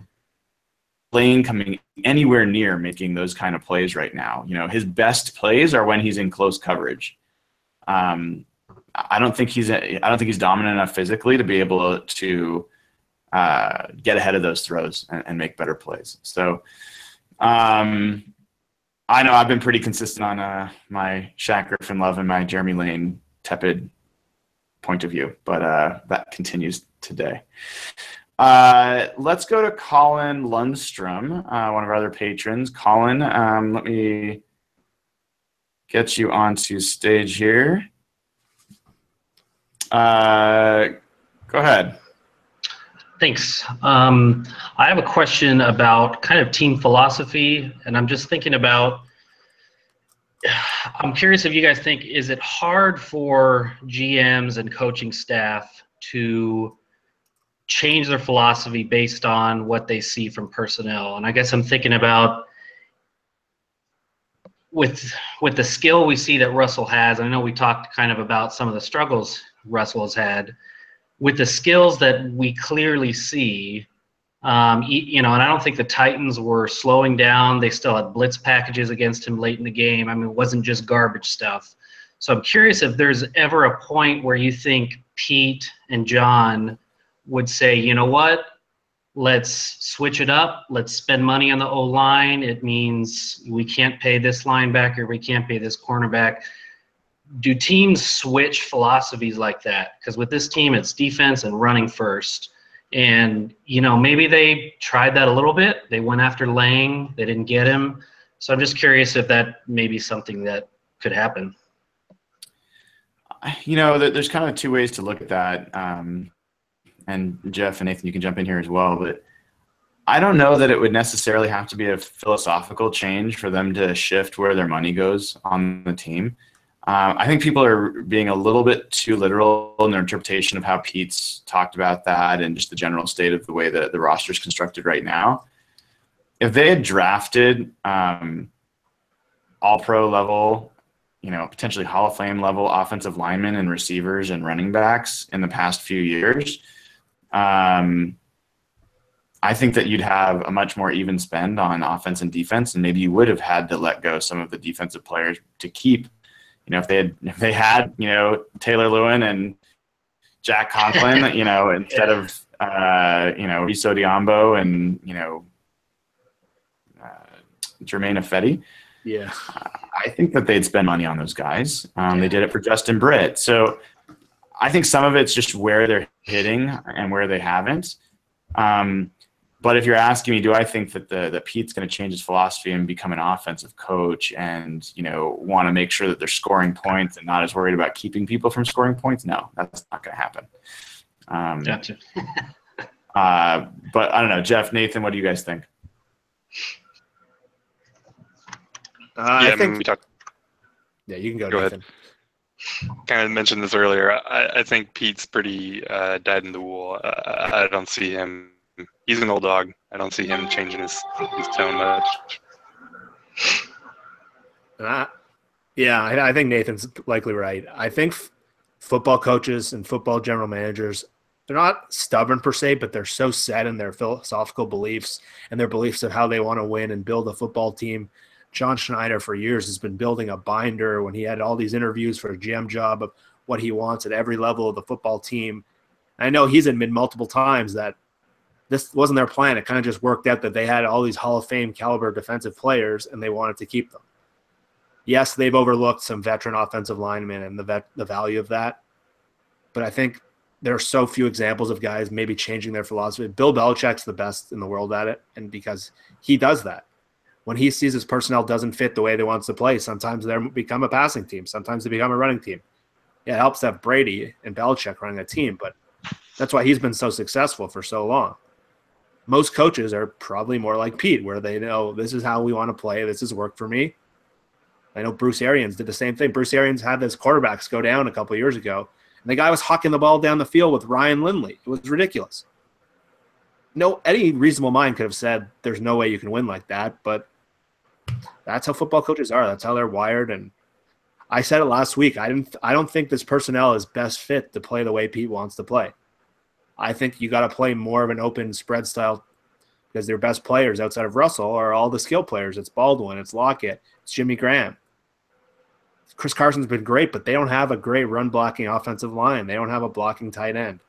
Lane coming anywhere near making those kind of plays right now. His best plays are when he's in close coverage. I don't think he's dominant enough physically to be able to get ahead of those throws and make better plays. So I know I've been pretty consistent on my Shaq Griffin love and my Jeremy Lane tepid point of view, but that continues today. Let's go to Colin Lundstrom, one of our other patrons. Colin, let me get you onto stage here. Go ahead. Thanks. I have a question about kind of team philosophy, and I'm just thinking about, I'm curious if you guys think, is it hard for GMs and coaching staff to change their philosophy based on what they see from personnel? And I guess I'm thinking about with the skill we see that Russell has. I know we talked kind of about some of the struggles Russell has had. With the skills that we clearly see, and I don't think the Titans were slowing down. They still had blitz packages against him late in the game. I mean, it wasn't just garbage stuff. So I'm curious if there's ever a point where you think Pete and John would say, you know what, let's switch it up. Let's spend money on the O-line. It means we can't pay this linebacker. We can't pay this cornerback. Do teams switch philosophies like that? Because with this team, it's defense and running first. And, maybe they tried that a little bit. They went after Lang. They didn't get him. So I'm just curious if that may be something that could happen. There's kind of two ways to look at that. And Jeff and Nathan, you can jump in here as well. But I don't know that it would necessarily have to be a philosophical change for them to shift where their money goes on the team. I think people are being a little bit too literal in their interpretation of how Pete's talked about that and just the general state of the way that the roster is constructed right now. If they had drafted all-pro level, potentially Hall of Fame level offensive linemen and receivers and running backs in the past few years, I think that you'd have a much more even spend on offense and defense, and maybe you would have had to let go some of the defensive players to keep. If they had Taylor Lewin and Jack Conklin, instead of Riso Diambo and Jermaine Ifedi. Yeah, I think that they'd spend money on those guys. They did it for Justin Britt. So I think some of it's just where they're hitting and where they haven't. But if you're asking me, do I think that Pete's going to change his philosophy and become an offensive coach and, want to make sure that they're scoring points and not as worried about keeping people from scoring points? No, that's not going to happen. Gotcha. But I don't know. Jeff, Nathan, what do you guys think? I think we talked. Yeah, you can go Nathan. Kind of mentioned this earlier. I think Pete's pretty dyed in the wool. I don't see him. He's an old dog. I don't see him changing his tone much. I think Nathan's likely right. I think football coaches and football general managers, they're not stubborn per se, but they're so set in their philosophical beliefs and their beliefs of how they want to win and build a football team. John Schneider for years has been building a binder when he had all these interviews for a GM job of what he wants at every level of the football team. I know he's admitted multiple times that this wasn't their plan. It kind of just worked out that they had all these Hall of Fame caliber defensive players and they wanted to keep them. Yes, they've overlooked some veteran offensive linemen and the value of that. But I think there are so few examples of guys maybe changing their philosophy. Bill Belichick's the best in the world at it, and because he does that. When he sees his personnel doesn't fit the way they want to play, sometimes they become a passing team. Sometimes they become a running team. Yeah, it helps to have Brady and Belichick running a team, but that's why he's been so successful for so long. Most coaches are probably more like Pete, where they know this is how we want to play. This has worked for me. I know Bruce Arians did the same thing. Bruce Arians had his quarterbacks go down a couple of years ago, and the guy was hucking the ball down the field with Ryan Lindley. It was ridiculous. No, any reasonable mind could have said there's no way you can win like that, but that's how football coaches are. That's how they're wired. And I said it last week. I don't think this personnel is best fit to play the way Pete wants to play. I think you got to play more of an open spread style because their best players outside of Russell are all the skill players. It's Baldwin, it's Lockett, it's Jimmy Graham. Chris Carson's been great, but they don't have a great run blocking offensive line. They don't have a blocking tight end.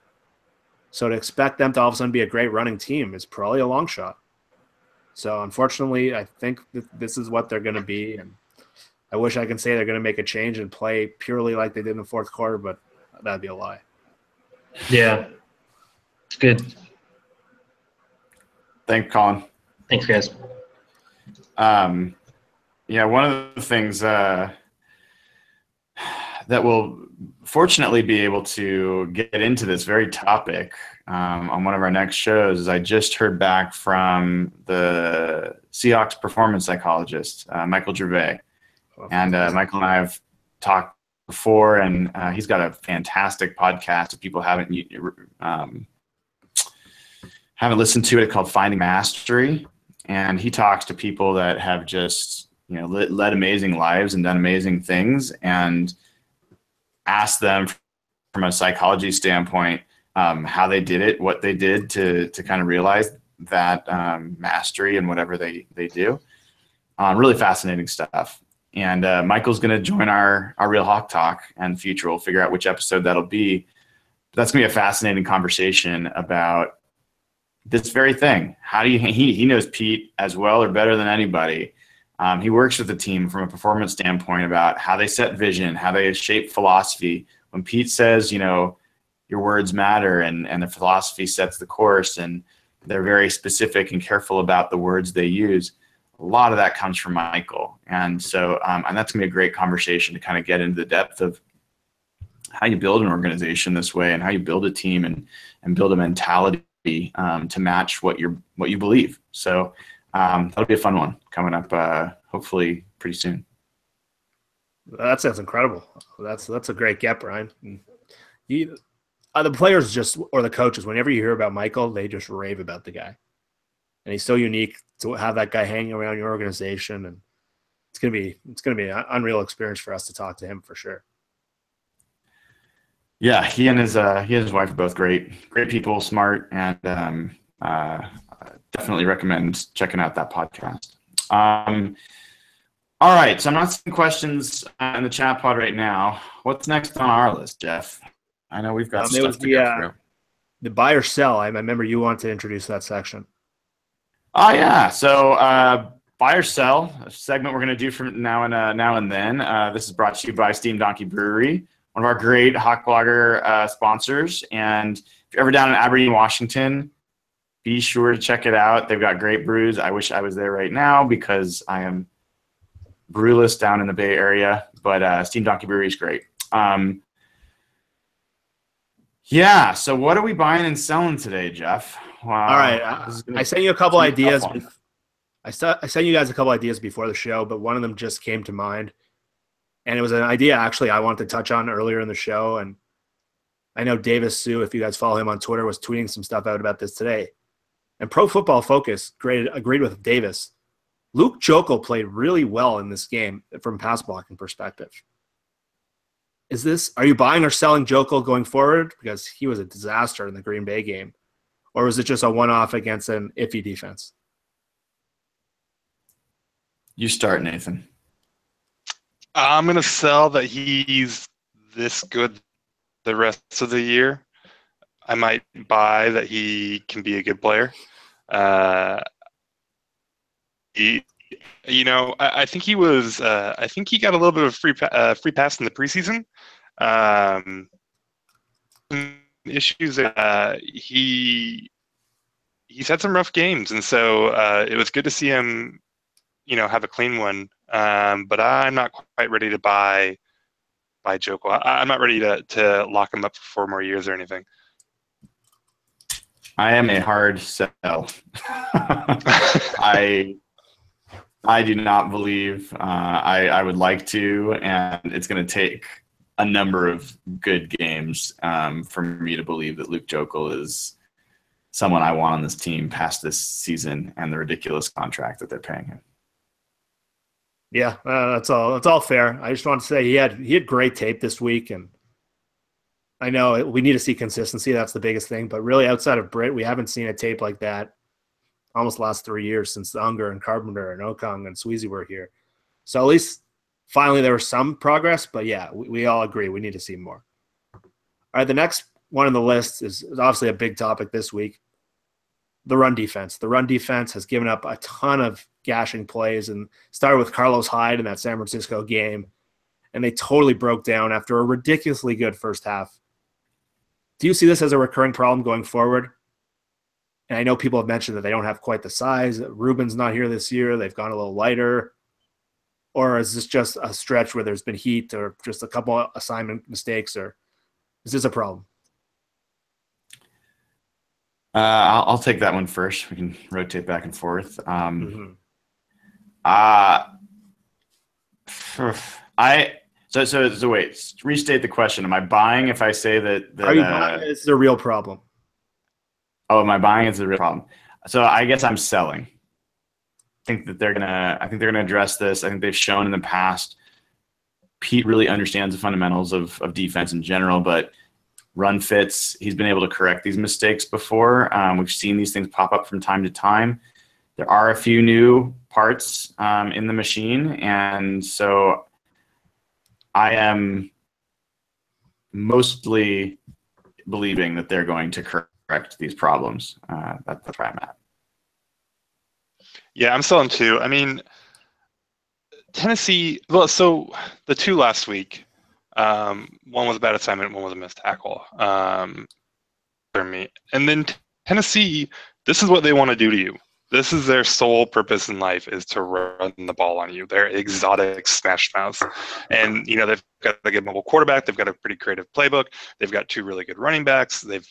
So to expect them to all of a sudden be a great running team is probably a long shot. So unfortunately, I think this is what they're going to be. And I wish I could say they're going to make a change and play purely like they did in the fourth quarter, but that'd be a lie. Yeah. It's good. Thanks, Colin. Thanks, guys. Yeah, one of the things that we'll fortunately be able to get into this very topic on one of our next shows is I just heard back from the Seahawks performance psychologist, Michael Gervais. And Michael and I have talked before, and he's got a fantastic podcast. If people haven't listened to it, called Finding Mastery. And he talks to people that have just, led amazing lives and done amazing things, and ask them from a psychology standpoint how they did it, what they did to kind of realize that mastery and whatever they do. Really fascinating stuff. And Michael's going to join our Real Hawk Talk in the future. We'll figure out which episode that'll be. But that's going to be a fascinating conversation about this very thing. How do you? He knows Pete as well or better than anybody. He works with the team from a performance standpoint about how they set vision, how they shape philosophy. When Pete says, your words matter, and the philosophy sets the course, and they're very specific and careful about the words they use. A lot of that comes from Michael. And so, and that's gonna be a great conversation to kind of get into the depth of how you build an organization this way, and how you build a team, and build a mentality to match what you believe. So that'll be a fun one coming up, hopefully pretty soon. That sounds incredible. That's a great get, Brian. The players or the coaches, whenever you hear about Michael, they just rave about the guy, and he's so unique to have that guy hanging around your organization, and it's gonna be an unreal experience for us to talk to him for sure. Yeah, he and his wife are both great people, smart, and definitely recommend checking out that podcast. All right, so I'm not seeing questions in the chat pod right now. What's next on our list, Jeff? I know we've got stuff to go through. The buy or sell. I remember you want to introduce that section. Oh yeah, so buy or sell, a segment we're going to do from now and then. This is brought to you by Steam Donkey Brewery, one of our great Hawk Blogger sponsors. And if you're ever down in Aberdeen, Washington, be sure to check it out. They've got great brews. I wish I was there right now because I am brewless down in the Bay Area, but Steam Donkey Brewery is great. Yeah, so what are we buying and selling today, Jeff? Wow. All right, I sent you a couple ideas. I sent you guys a couple ideas before the show, but one of them just came to mind. And it was an idea, actually, I wanted to touch on earlier in the show. And I know Davis Sue, if you guys follow him on Twitter, was tweeting some stuff out about this today. And Pro Football Focus agreed with Davis. Luke Jokel played really well in this game from pass blocking perspective. Are you buying or selling Jokel going forward? Because he was a disaster in the Green Bay game. Or was it just a one-off against an iffy defense? You start, Nathan. I'm going to sell that he's this good the rest of the year. I might buy that he can be a good player. I think he was. I think he got a little bit of free pass in the preseason. Issues. He's had some rough games, and so it was good to see him, have a clean one. But I'm not quite ready to buy Jokel. I'm not ready to lock him up for 4 more years or anything. I am a hard sell. I do not believe I would like to, and it's going to take a number of good games for me to believe that Luke Jokel is someone I want on this team past this season and the ridiculous contract that they're paying him. Yeah, that's all fair. I just want to say he had great tape this week, and I know we need to see consistency. That's the biggest thing. But really, outside of Britt, we haven't seen a tape like that almost the last 3 years since Unger and Carpenter and Okung and Sweezy were here. So at least finally there was some progress. But yeah, we all agree we need to see more. All right, the next one on the list is obviously a big topic this week. The run defense. The run defense has given up a ton of gashing plays, and started with Carlos Hyde in that San Francisco game, and they totally broke down after a ridiculously good first half. Do you see this as a recurring problem going forward? And I know people have mentioned that they don't have quite the size. Ruben's not here this year. They've gone a little lighter. Or is this just a stretch where there's been heat or just a couple of assignment mistakes, or is this a problem? I'll take that one first. We can rotate back and forth. So wait, restate the question. Am I buying if I say that are you buying this is a real problem? Oh, am I buying it's a real problem? So I guess I'm selling. I think they're gonna address this. I think they've shown in the past Pete really understands the fundamentals of defense in general, but run fits, he's been able to correct these mistakes before. We've seen these things pop up from time to time. There are a few new parts in the machine, and so I am mostly believing that they're going to correct these problems. That's where I'm at. Yeah, I'm selling too. I mean, Tennessee, well, so the two last week, One was a bad assignment, one was a missed tackle. For me. And then Tennessee, this is what they want to do to you. This is their sole purpose in life, is to run the ball on you. They're exotic smash mouths. And, they've got a good mobile quarterback. They've got a pretty creative playbook. They've got 2 really good running backs. We've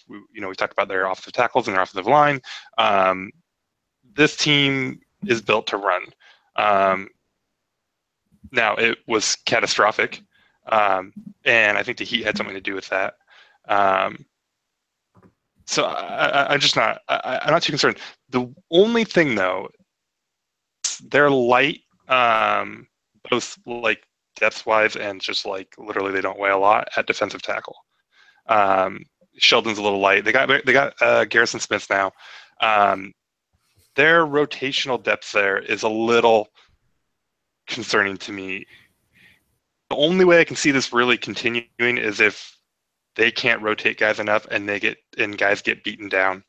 talked about their offensive tackles and their offensive line. This team is built to run. Now, it was catastrophic. And I think the Heat had something to do with that. So I'm just not. I'm not too concerned. The only thing, though, they're light, both like depth-wise and just like literally they don't weigh a lot at defensive tackle. Sheldon's a little light. They got Garrison Smith now. Their rotational depth there is a little concerning to me. The only way I can see this really continuing is if they can't rotate guys enough and guys get beaten down,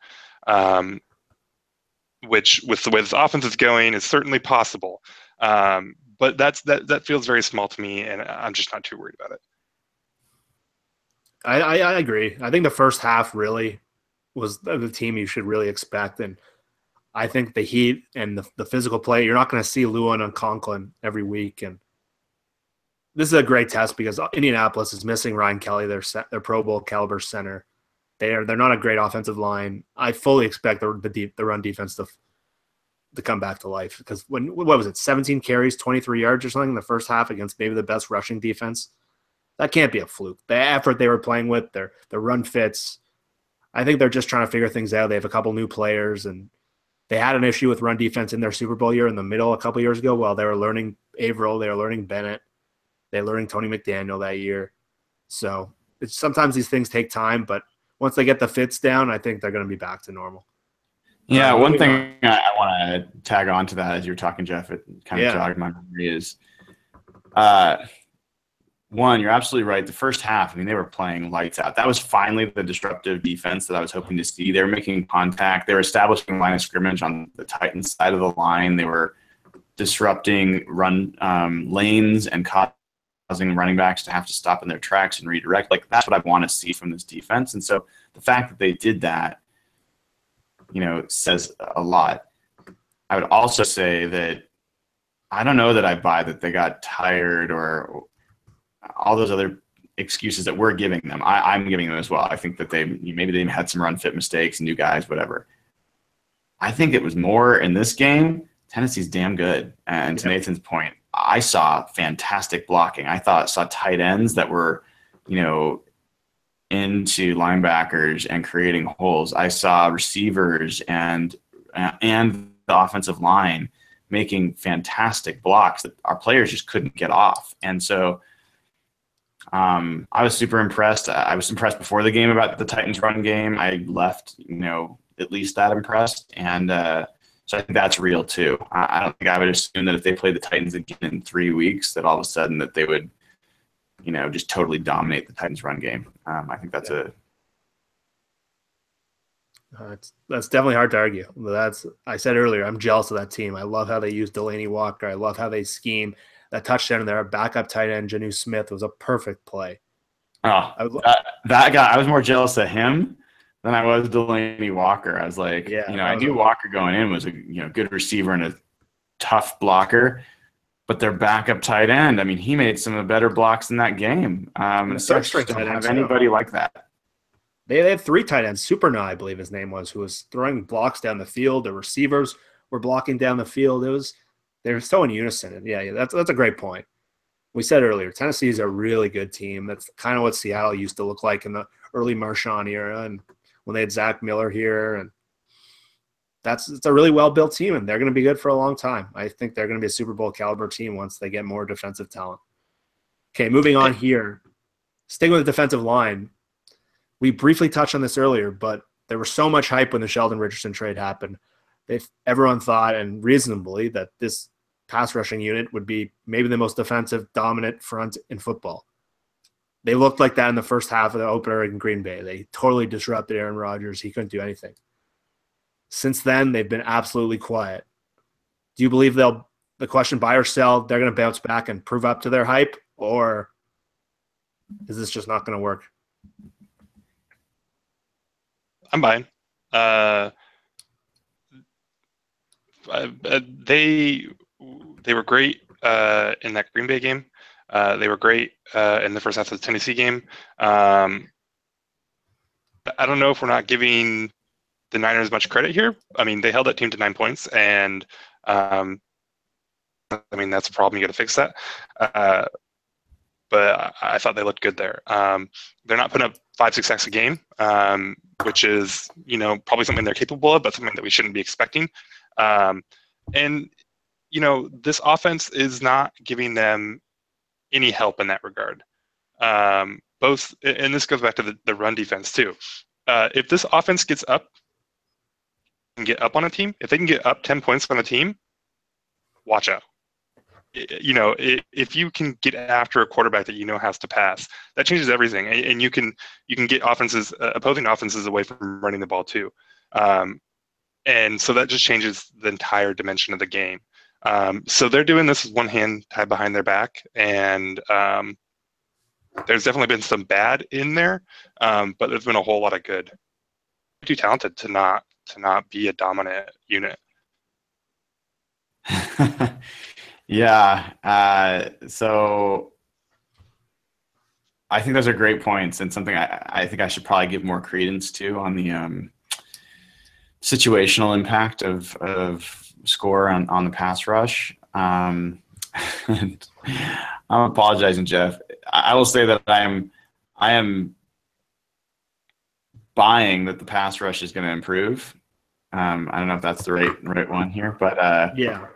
which with the way this offense is going is certainly possible. But that feels very small to me, and I'm just not too worried about it. I agree. I think the first half really was the team you should really expect, and I think the Heat and the physical play, you're not going to see Lewin and Conklin every week, and this is a great test because Indianapolis is missing Ryan Kelly, their Pro Bowl caliber center. They're not a great offensive line. I fully expect the run defense to come back to life because what was it, 17 carries, 23 yards or something in the first half against maybe the best rushing defense? That can't be a fluke. The effort they were playing with, their run fits, I think they're just trying to figure things out. They have a couple new players, and they had an issue with run defense in their Super Bowl year in the middle a couple years ago while they were learning Averill, they were learning Bennett. They're learning Tony McDaniel that year. So sometimes these things take time, but once they get the fits down, I think they're going to be back to normal. Yeah, one thing I want to tag on to that as you're talking, Jeff, it kind of jogged my memory is, one, you're absolutely right. The first half, they were playing lights out. That was finally the disruptive defense that I was hoping to see. They were making contact. They were establishing line of scrimmage on the Titans side of the line. They were disrupting run lanes and causing running backs to have to stop in their tracks and redirect. Like, that's what I want to see from this defense. And so the fact that they did that, says a lot. I would also say that I don't know that I buy that they got tired or all those other excuses that we're giving them. I'm giving them as well. I think that maybe they had some run fit mistakes, new guys, whatever. I think it was more in this game. Tennessee's damn good. And to Nathan's point, I saw fantastic blocking. I saw tight ends that were, into linebackers and creating holes. I saw receivers and the offensive line making fantastic blocks that our players just couldn't get off. And so I was super impressed. I was impressed before the game about the Titans run game. I left, at least that impressed. And so I think that's real too. I don't think I would assume that if they played the Titans again in 3 weeks, that all of a sudden that they would, just totally dominate the Titans run game. I think that's that's definitely hard to argue. I said earlier, I'm jealous of that team. I love how they use Delaney Walker. I love how they scheme. That touchdown there, backup tight end Janu Smith was a perfect play. Oh, that guy, I was more jealous of him than I was Delaney Walker. I was like, I knew Walker going in was a good receiver and a tough blocker, but their backup tight end, he made some of the better blocks in that game. And so don't have anybody like that. They had 3 tight ends. Superna, I believe his name was, who was throwing blocks down the field. The receivers were blocking down the field. They were so in unison. And that's a great point. We said earlier, Tennessee is a really good team. That's kind of what Seattle used to look like in the early Marshawn era, and when they had Zach Miller here, and it's a really well-built team, and they're going to be good for a long time. I think they're going to be a Super Bowl caliber team once they get more defensive talent. Okay, moving on here. Sticking with the defensive line, we briefly touched on this earlier, but there was so much hype when the Sheldon Richardson trade happened. Everyone thought, and reasonably, that this pass rushing unit would be maybe the most defensive, dominant front in football. They looked like that in the first half of the opener in Green Bay. They totally disrupted Aaron Rodgers. He couldn't do anything. Since then, they've been absolutely quiet. Do you believe the question buy or sell, they're going to bounce back and prove up to their hype? Or Is this just not going to work? I'm buying. They were great in that Green Bay game. They were great in the first half of the Tennessee game. I don't know if we're not giving the Niners much credit here. I mean, they held that team to 9 points, and I mean, that's a problem. You got to fix that. But I thought they looked good there. They're not putting up 5-6 sacks a game, which is, you know, probably something they're capable of, but something that we shouldn't be expecting. And, you know, this offense is not giving them any help in that regard. Both, and this goes back to the run defense too. If this offense gets up and get up on a team, if they can get up 10 points on a team, watch out. You know, if you can get after a quarterback that you know has to pass, that changes everything, and you can get opposing offenses away from running the ball too, and so that just changes the entire dimension of the game. So they're doing this with one hand tied behind their back, and there's definitely been some bad in there, but there's been a whole lot of good. Too talented to not be a dominant unit. Yeah. So I think those are great points, and something I think I should probably give more credence to on the situational impact of score on the pass rush. I'm apologizing, Jeff. I will say that I am buying that the pass rush is going to improve. I don't know if that's the right one here, but yeah.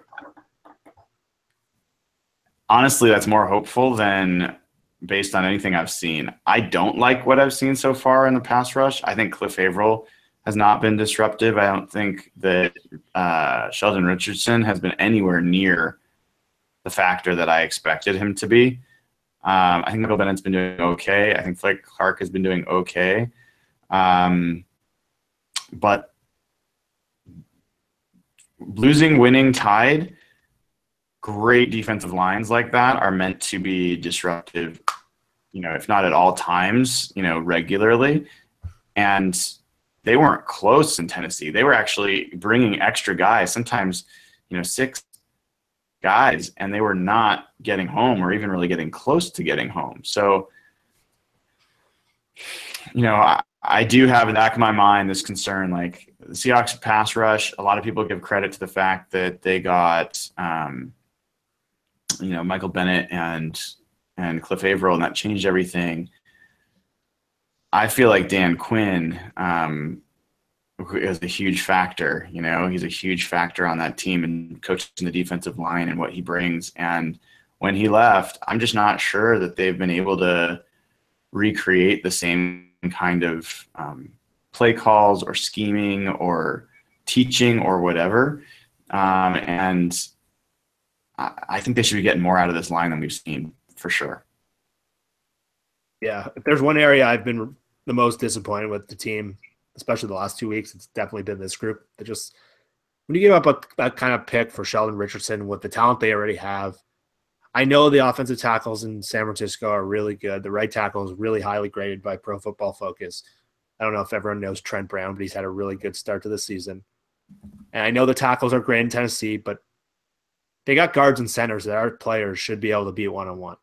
Honestly, that's more hopeful than based on anything I've seen. I don't like what I've seen so far in the pass rush. I think Cliff Averill has not been disruptive. I don't think that Sheldon Richardson has been anywhere near the factor that I expected him to be. I think Michael Bennett's been doing okay. I think Blake Clark has been doing okay. But losing, winning, tied, great defensive lines like that are meant to be disruptive, you know, if not at all times, you know, regularly. And they weren't close in Tennessee. They were actually bringing extra guys, sometimes, you know, 6 guys, and they were not getting home or even really getting close to getting home. So, you know, I do have in the back of my mind this concern, like the Seahawks pass rush. A lot of people give credit to the fact that they got, you know, Michael Bennett and Cliff Averill, and that changed everything. I feel like Dan Quinn is a huge factor. You know, he's a huge factor on that team and coaching the defensive line and what he brings. And when he left, I'm just not sure that they've been able to recreate the same kind of play calls or scheming or teaching or whatever. And I think they should be getting more out of this line than we've seen for sure. Yeah, if there's one area I've been the most disappointed with the team, especially the last 2 weeks, it's definitely been this group. That just, when you give up a kind of pick for Sheldon Richardson with the talent they already have, I know the offensive tackles in San Francisco are really good. The right tackle is really highly graded by Pro Football Focus. I don't know if everyone knows Trent Brown, but he's had a really good start to the season. And I know the tackles are great in Tennessee, but they got guards and centers that our players should be able to beat one-on-one.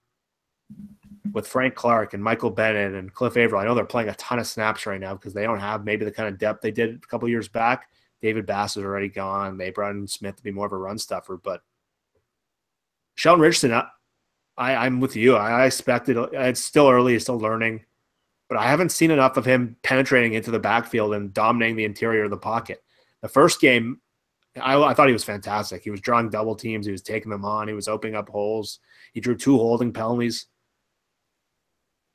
With Frank Clark and Michael Bennett and Cliff Averill, I know they're playing a ton of snaps right now because they don't have maybe the kind of depth they did a couple years back. David Bass is already gone. They brought in Smith to be more of a run stuffer. But Sheldon Richardson, I'm with you. I expected – it's still early. He's still learning. But I haven't seen enough of him penetrating into the backfield and dominating the interior of the pocket. The first game – I thought he was fantastic. He was drawing double teams. He was taking them on. He was opening up holes. He drew 2 holding penalties.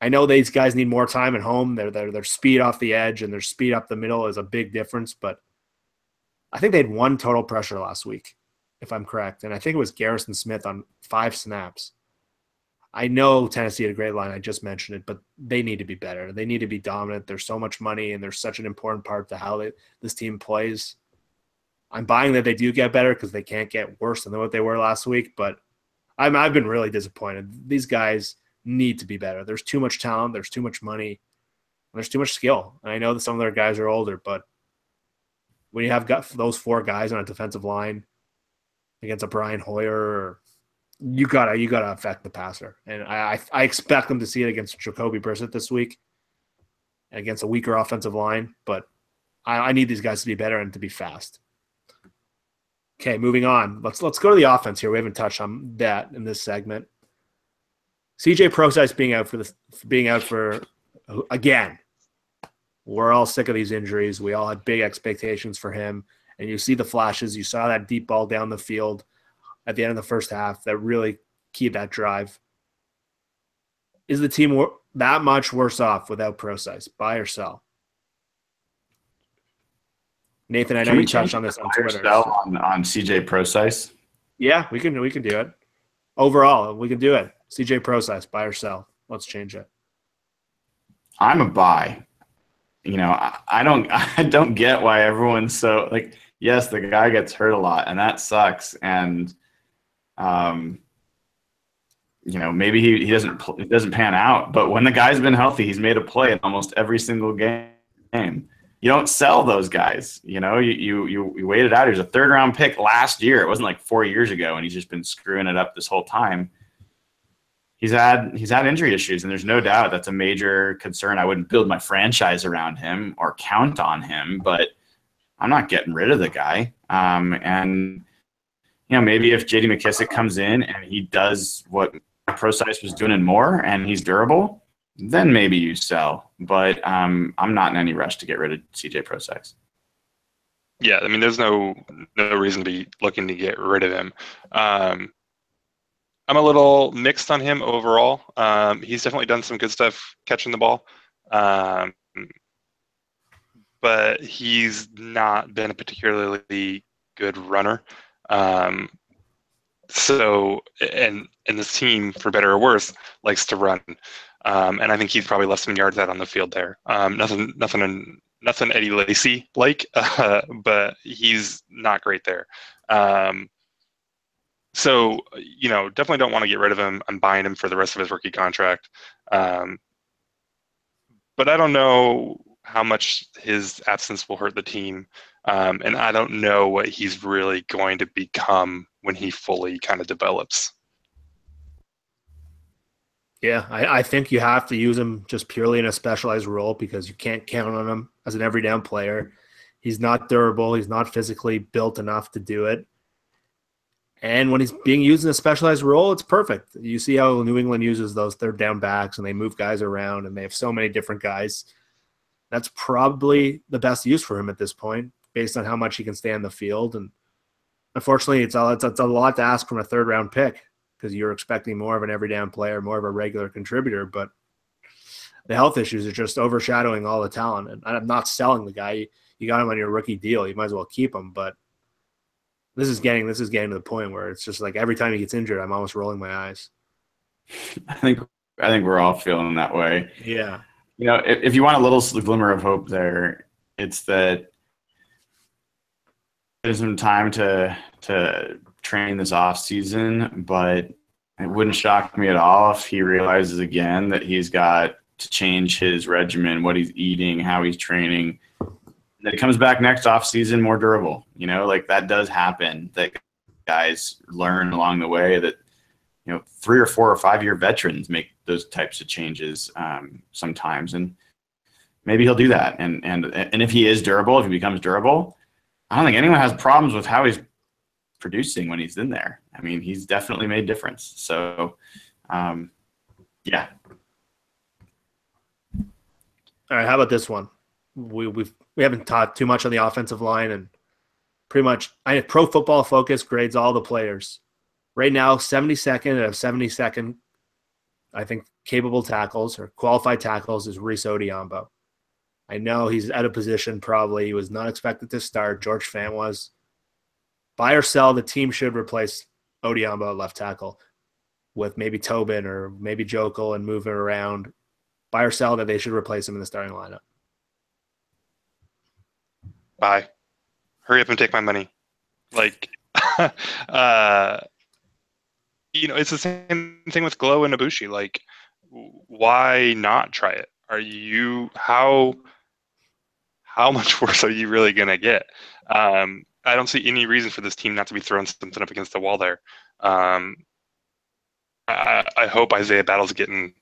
I know these guys need more time at home. Their speed off the edge and their speed up the middle is a big difference. But I think they had 1 total pressure last week, if I'm correct. And I think it was Garrison Smith on 5 snaps. I know Tennessee had a great line. I just mentioned it, but they need to be better. They need to be dominant. There's so much money, and there's such an important part to how this team plays. I'm buying that they do get better because they can't get worse than what they were last week, but I've been really disappointed. These guys need to be better. There's too much talent. There's too much money. And there's too much skill. And I know that some of their guys are older, but when you have got those 4 guys on a defensive line against a Brian Hoyer, you gotta affect the passer. And I expect them to see it against Jacoby Brissett this week, against a weaker offensive line. But I need these guys to be better and to be fast. Okay, moving on. Let's go to the offense here. We haven't touched on that in this segment. CJ Prosise being out for again. We're all sick of these injuries. We all had big expectations for him, and you see the flashes. You saw that deep ball down the field at the end of the first half that really keyed that drive. Is the team that much worse off without Prosise? Buy or sell? Nathan, I know you touched on this on Twitter. Sell on CJ Prosise? Yeah, we can do it. Overall, we can do it. CJ Prosise, buy or sell? Let's change it. I'm a buy. I don't get why everyone's so like. Yes, the guy gets hurt a lot, and that sucks. And maybe he doesn't pan out. But when the guy's been healthy, he's made a play in almost every single game. You don't sell those guys. You wait it out. He was a 3rd-round pick last year. It wasn't like 4 years ago, and he's just been screwing it up this whole time. He's had injury issues, and there's no doubt that's a major concern. I wouldn't build my franchise around him or count on him, but I'm not getting rid of the guy. And maybe if J.D. McKissic comes in and he does what Prosise was doing and more, and he's durable, then maybe you sell. But I'm not in any rush to get rid of CJ Prosise. Yeah, I mean, there's no reason to be looking to get rid of him. I'm a little mixed on him overall. He's definitely done some good stuff catching the ball, but he's not been a particularly good runner. So this team, for better or worse, likes to run. And I think he's probably left some yards out on the field there. Nothing Eddie Lacy like, but he's not great there. So, definitely don't want to get rid of him. I'm buying him for the rest of his rookie contract. But I don't know how much his absence will hurt the team. And I don't know what he's really going to become when he fully kind of develops. Yeah, I think you have to use him just purely in a specialized role because you can't count on him as an every down player. He's not durable. He's not physically built enough to do it. And when he's being used in a specialized role, it's perfect. You see how New England uses those 3rd down backs, and they move guys around, and they have so many different guys. That's probably the best use for him at this point, based on how much he can stay on the field. And unfortunately, it's a lot to ask from a 3rd-round pick because you're expecting more of an every down player, more of a regular contributor. But the health issues are just overshadowing all the talent. And I'm not selling the guy. You got him on your rookie deal. You might as well keep him, but this is getting to the point where it's just like every time he gets injured, I'm almost rolling my eyes. I think we're all feeling that way. Yeah. If you want a little glimmer of hope there, it's that there's some time to train this off season, but it wouldn't shock me at all if he realizes again that he's got to change his regimen, what he's eating, how he's training. That he comes back next off season more durable. That does happen. That guys learn along the way that 3 or 4 or 5 year veterans make those types of changes sometimes, and maybe he'll do that. And if he is durable, if he becomes durable, I don't think anyone has problems with how he's producing when he's in there. I mean, he's definitely made difference. So, yeah. All right, how about this one? We haven't taught too much on the offensive line, and pretty much Pro Football Focus grades all the players. Right now, 72nd out of 72nd, I think, capable tackles or qualified tackles is Reese Odiombo. I know he's out of position probably. He was not expected to start. George Fant was. Buy or sell, the team should replace Odiombo at left tackle with maybe Tobin or maybe Jokel and move it around. Buy or sell that they should replace him in the starting lineup. Buy. Hurry up and take my money. It's the same thing with Glow and Ibushi. why not try it? Are you how much worse are you really gonna get? I don't see any reason for this team not to be throwing something up against the wall there. I hope Isaiah Battle's getting,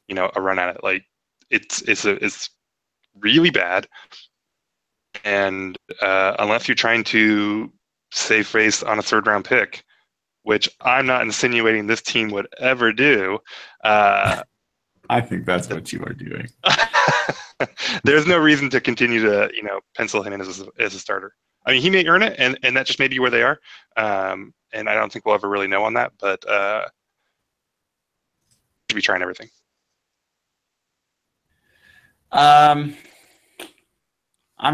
a run at it. Like it's really bad, and unless you're trying to save face on a 3rd-round pick, which I'm not insinuating this team would ever do. I think that's what you are doing. There's no reason to continue to, pencil him in as a starter. I mean, he may earn it, and that just may be where they are. And I don't think we'll ever really know on that, but should be trying everything. I'm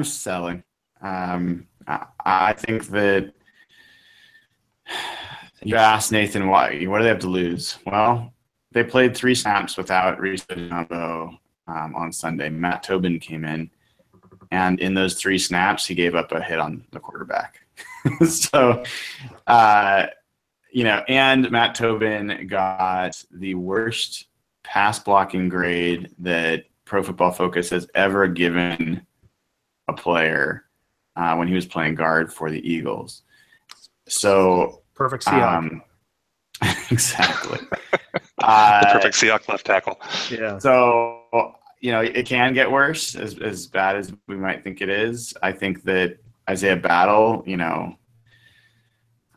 selling. I think that you asked Nathan, what do they have to lose? Well, they played 3 snaps without Reese Odhiambo on Sunday. Matt Tobin came in, and in those 3 snaps, he gave up a hit on the quarterback. So, and Matt Tobin got the worst pass blocking grade that Pro Football Focus has ever given a player when he was playing guard for the Eagles. So perfect Seahawk. Exactly. The perfect Seahawk left tackle. Yeah. So, it can get worse, as bad as we might think it is. I think that Isaiah Battle,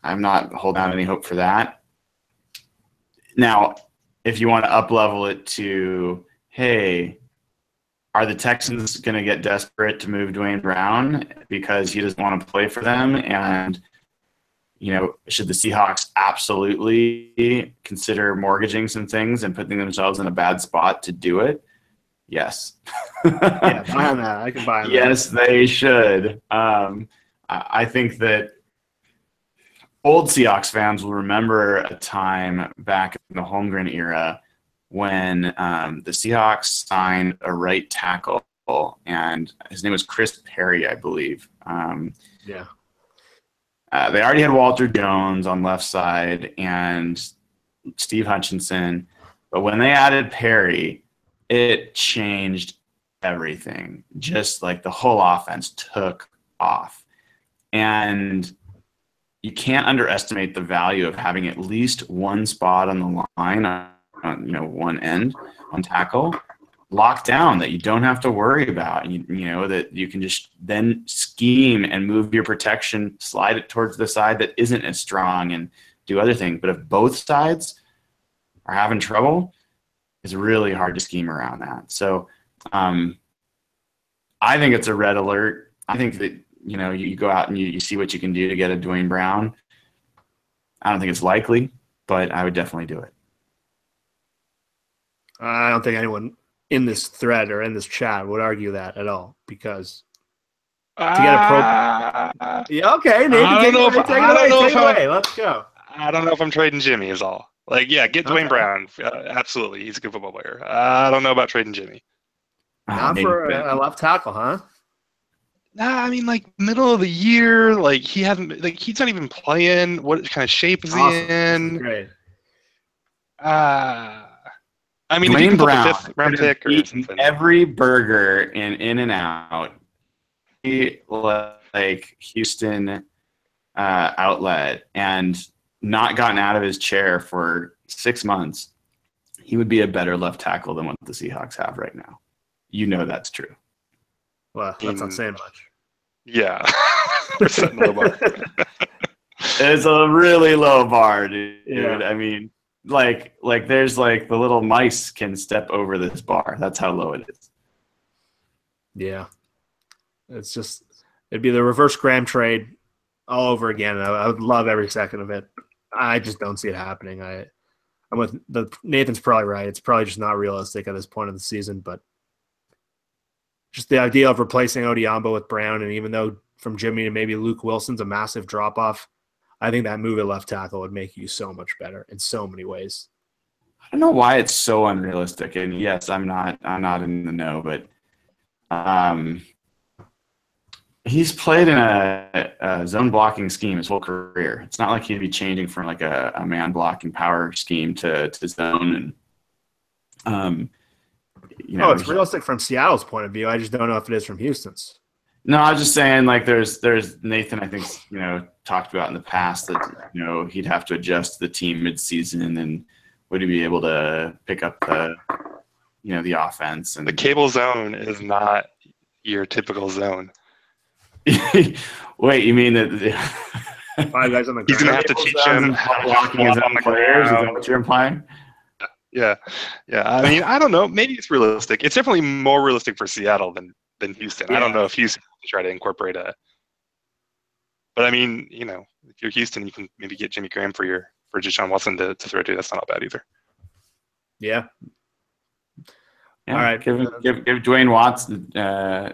I'm not holding out any hope for that. Now, if you want to up-level it to, hey, are the Texans going to get desperate to move Dwayne Brown because he doesn't want to play for them? And, should the Seahawks absolutely consider mortgaging some things and putting themselves in a bad spot to do it? Yes. Yeah, buy on that. I can buy on that. Yes, they should. I think that old Seahawks fans will remember a time back in the Holmgren era when the Seahawks signed a right tackle, and his name was Chris Perry, I believe. Yeah. They already had Walter Jones on left side and Steve Hutchinson, but when they added Perry, it changed everything. Just like the whole offense took off. And you can't underestimate the value of having at least one spot on the line, on one end, on tackle, locked down that you don't have to worry about. That you can just then scheme and move your protection, slide it towards the side that isn't as strong and do other things. But if both sides are having trouble, it's really hard to scheme around that. So I think it's a red alert. I think that, you go out and you see what you can do to get a Dwayne Brown. I don't think it's likely, but I would definitely do it. I don't think anyone in this thread or in this chat would argue that at all, because to get a pro. Yeah, okay, Nathan, take it away. Let's go. I don't know if I'm trading Jimmy is all. Like, yeah, get Dwayne Brown. Absolutely, he's a good football player. I don't know about trading Jimmy. Not for a left tackle, huh? Nah, I mean, like, middle of the year, like, he's not even playing. What kind of shape is he in? Great. I mean, Dwayne if you can put Brown the 5th-round pick or something. Every burger in and out, like Houston outlet, and not gotten out of his chair for 6 months, he would be a better left tackle than what the Seahawks have right now. That's true. Well, that's not saying much. Yeah. We're setting the low bar. It's a really low bar, dude. Yeah. I mean, like there's like the little mice can step over this bar. That's how low it is. Yeah. It'd be the reverse Graham trade all over again. I would love every second of it. I just don't see it happening. I'm with Nathan's probably right. It's probably just not realistic at this point of the season, but just the idea of replacing Odhiambo with Brown, and even though from Jimmy to maybe Luke Wilson's a massive drop-off, I think that move at left tackle would make you so much better in so many ways. I don't know why it's so unrealistic. And yes, I'm not in the know, but he's played in a zone blocking scheme his whole career. It's not like he'd be changing from like a man blocking power scheme to zone. And Oh, it's realistic from Seattle's point of view. I just don't know if it is from Houston's. No, I was just saying, like, there's Nathan, I think, talked about in the past that, he'd have to adjust the team mid-season, and would he be able to pick up the offense? And the cable zone is not your typical zone. Wait, you mean that 5 guys on the ground? He's going to have to teach him how to blocking his own players? Is that what you're implying? Yeah. I mean, I don't know. Maybe it's realistic. It's definitely more realistic for Seattle than Houston. Yeah. I don't know if Houston can try to incorporate but I mean, if you're Houston, you can maybe get Jimmy Graham for Deshaun Watson to throw to. That's not all bad either. Yeah. All right. Give Dwayne Watson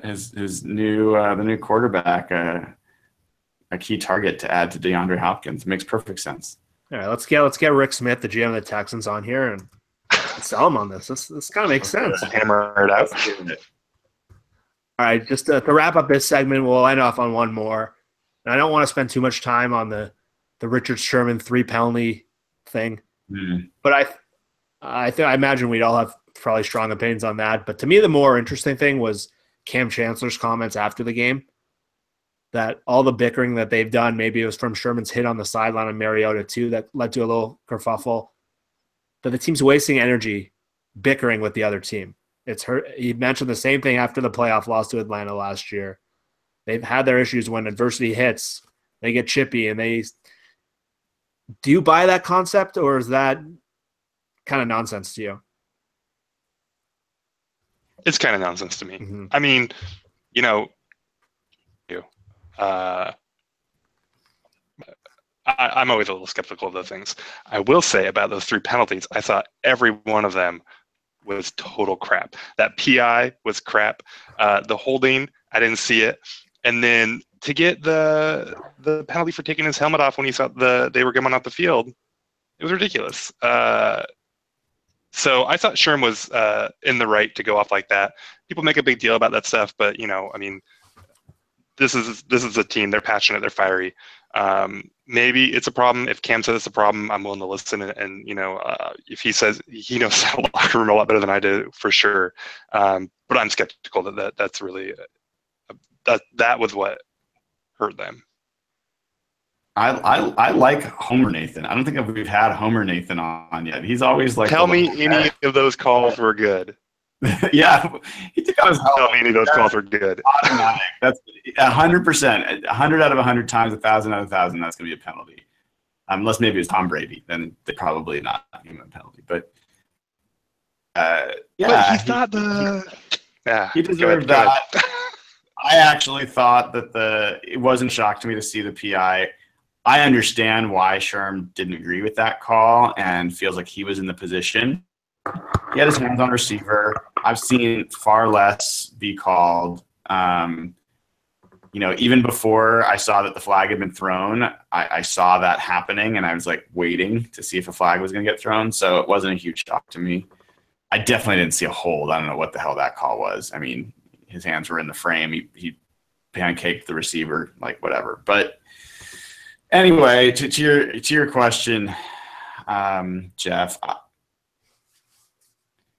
his new the new quarterback a key target to add to DeAndre Hopkins. It makes perfect sense. All right, let's get Rick Smith, the GM of the Texans, on here and sell him on this. This kind of makes sense. Hammer it out. All right, just to wrap up this segment, we'll end off on one more. And I don't want to spend too much time on the Richard Sherman 3 penalty thing, but I imagine we'd all have probably strong opinions on that. But to me, the more interesting thing was Cam Chancellor's comments after the game, that all the bickering that they've done, maybe it was from Sherman's hit on the sideline on Mariota too, that led to a little kerfuffle, that the team's wasting energy bickering with the other team. It's hurt. He mentioned the same thing after the playoff loss to Atlanta last year. They've had their issues when adversity hits. They get chippy, and do you buy that concept, or is that kind of nonsense to you? It's kind of nonsense to me. Mm-hmm. I mean, I'm always a little skeptical of those things. I will say about those 3 penalties, I thought every one of them was total crap. That PI was crap. The holding, I didn't see it. And then to get the penalty for taking his helmet off when he saw they were coming off the field, it was ridiculous. So I thought Sherm was in the right to go off like that. People make a big deal about that stuff, but I mean, this is a team. They're passionate. They're fiery. Maybe it's a problem. If Cam says it's a problem, I'm willing to listen. And if he says he knows the locker room a lot better than I do, for sure. But I'm skeptical that's really that was what hurt them. I like Homer Nathan. I don't think we've had Homer Nathan on yet. He's always like, tell me any of those calls were good. Yeah, he took out his helmet. Tell me any of those calls were good. Automatic. That's 100%. 100 out of 100 times, 1,000 out of 1,000. That's going to be a penalty. Unless maybe it's Tom Brady, then they probably not give him a penalty. But yeah, but he's not the. Yeah, he deserved that. I actually thought that it wasn't shocked to me to see the PI. I understand why Sherm didn't agree with that call and feels like he was in the position. He had his hands on receiver. I've seen far less be called. Even before I saw that the flag had been thrown, I saw that happening, and I was like waiting to see if a flag was going to get thrown. So it wasn't a huge shock to me. I definitely didn't see a hold. I don't know what the hell that call was. I mean, his hands were in the frame. He pancaked the receiver, like whatever. But anyway, to your question, Jeff,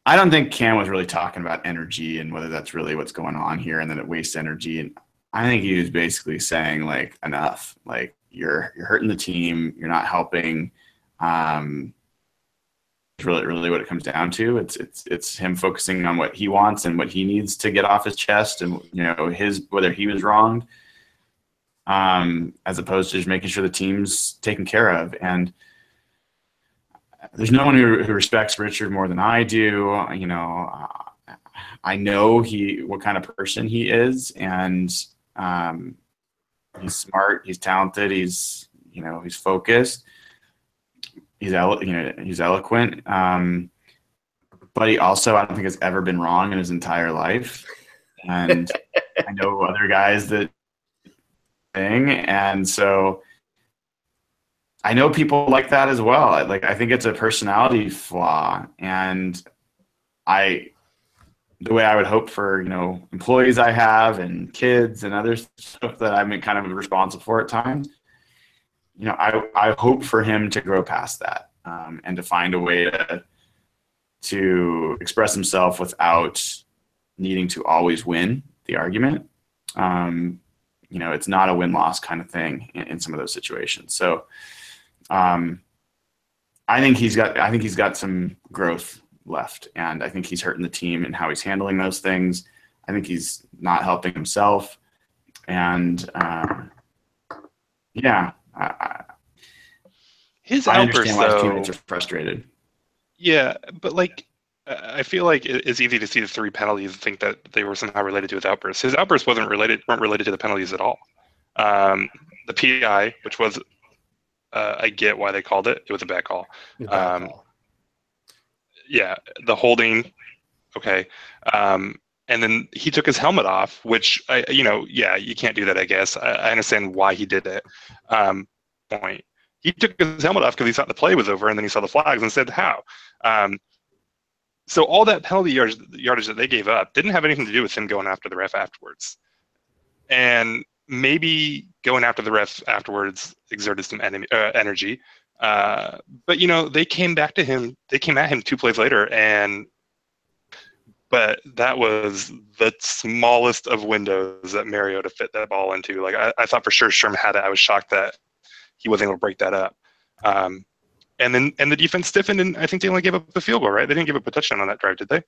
I don't think Cam was really talking about energy and whether that's really what's going on here and that it wastes energy. And I think he was basically saying, like, enough. Like, you're hurting the team. You're not helping. It's really what it comes down to. It's him focusing on what he wants and what he needs to get off his chest and, whether he was wronged, as opposed to just making sure the team's taken care of. And there's no one who respects Richard more than I do. I know what kind of person he is, and he's smart, he's talented, he's focused, he's eloquent. But he also, I don't think, has ever been wrong in his entire life. And I know other guys that thing, and so I know people like that as well. I think it's a personality flaw, and the way I would hope for, employees I have and kids and other stuff that I'm kind of responsible for at times, I hope for him to grow past that, and to find a way to express himself without needing to always win the argument. It's not a win-loss kind of thing in some of those situations. So I think he's got some growth left, and I think he's hurting the team and how he's handling those things. I think he's not helping himself. And his I outbursts, understand why his though, teammates are frustrated. Yeah, but I feel like it's easy to see the 3 penalties and think that they were somehow related to his outbursts. His outbursts weren't related to the penalties at all. The PI, which was I get why they called it. It was a bad call. Yeah, the holding, okay. And then he took his helmet off, which you can't do that. I guess I understand why he did it. Point. He took his helmet off because he thought the play was over, and then he saw the flags and said, "How?" So all that penalty yardage that they gave up didn't have anything to do with him going after the ref afterwards. And maybe going after the ref afterwards exerted some energy. But they came back to him. They came at him 2 plays later, but that was the smallest of windows that Mariota fit that ball into. Like I thought for sure Sherman had it. I was shocked that he wasn't able to break that up. And the defense stiffened, and I think they only gave up a field goal, right? They didn't give up a touchdown on that drive, did they?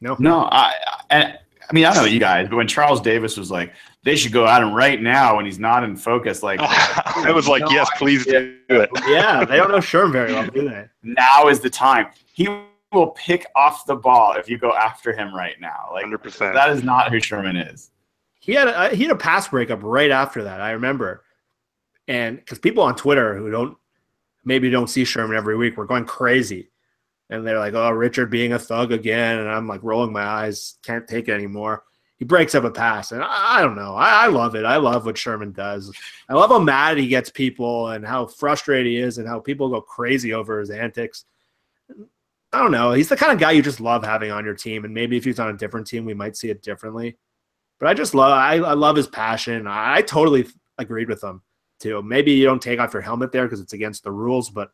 No. I mean, I don't know you guys, but when Charles Davis was like, they should go at him right now when he's not in focus, like I was like, yes, please do it. Yeah, they don't know Sherman very well, do they? Now is the time. He will pick off the ball if you go after him right now. Like 100%. That is not who Sherman is. He had a pass breakup right after that, I remember. And because people on Twitter who maybe don't see Sherman every week were going crazy. And they're like, oh, Richard being a thug again. And I'm like rolling my eyes, can't take it anymore. He breaks up a pass. And I don't know. I love it. I love what Sherman does. I love how mad he gets people and how frustrated he is and how people go crazy over his antics. I don't know. He's the kind of guy you just love having on your team. And maybe if he's on a different team, we might see it differently. But I love his passion. I totally agreed with him too. Maybe you don't take off your helmet there because it's against the rules, but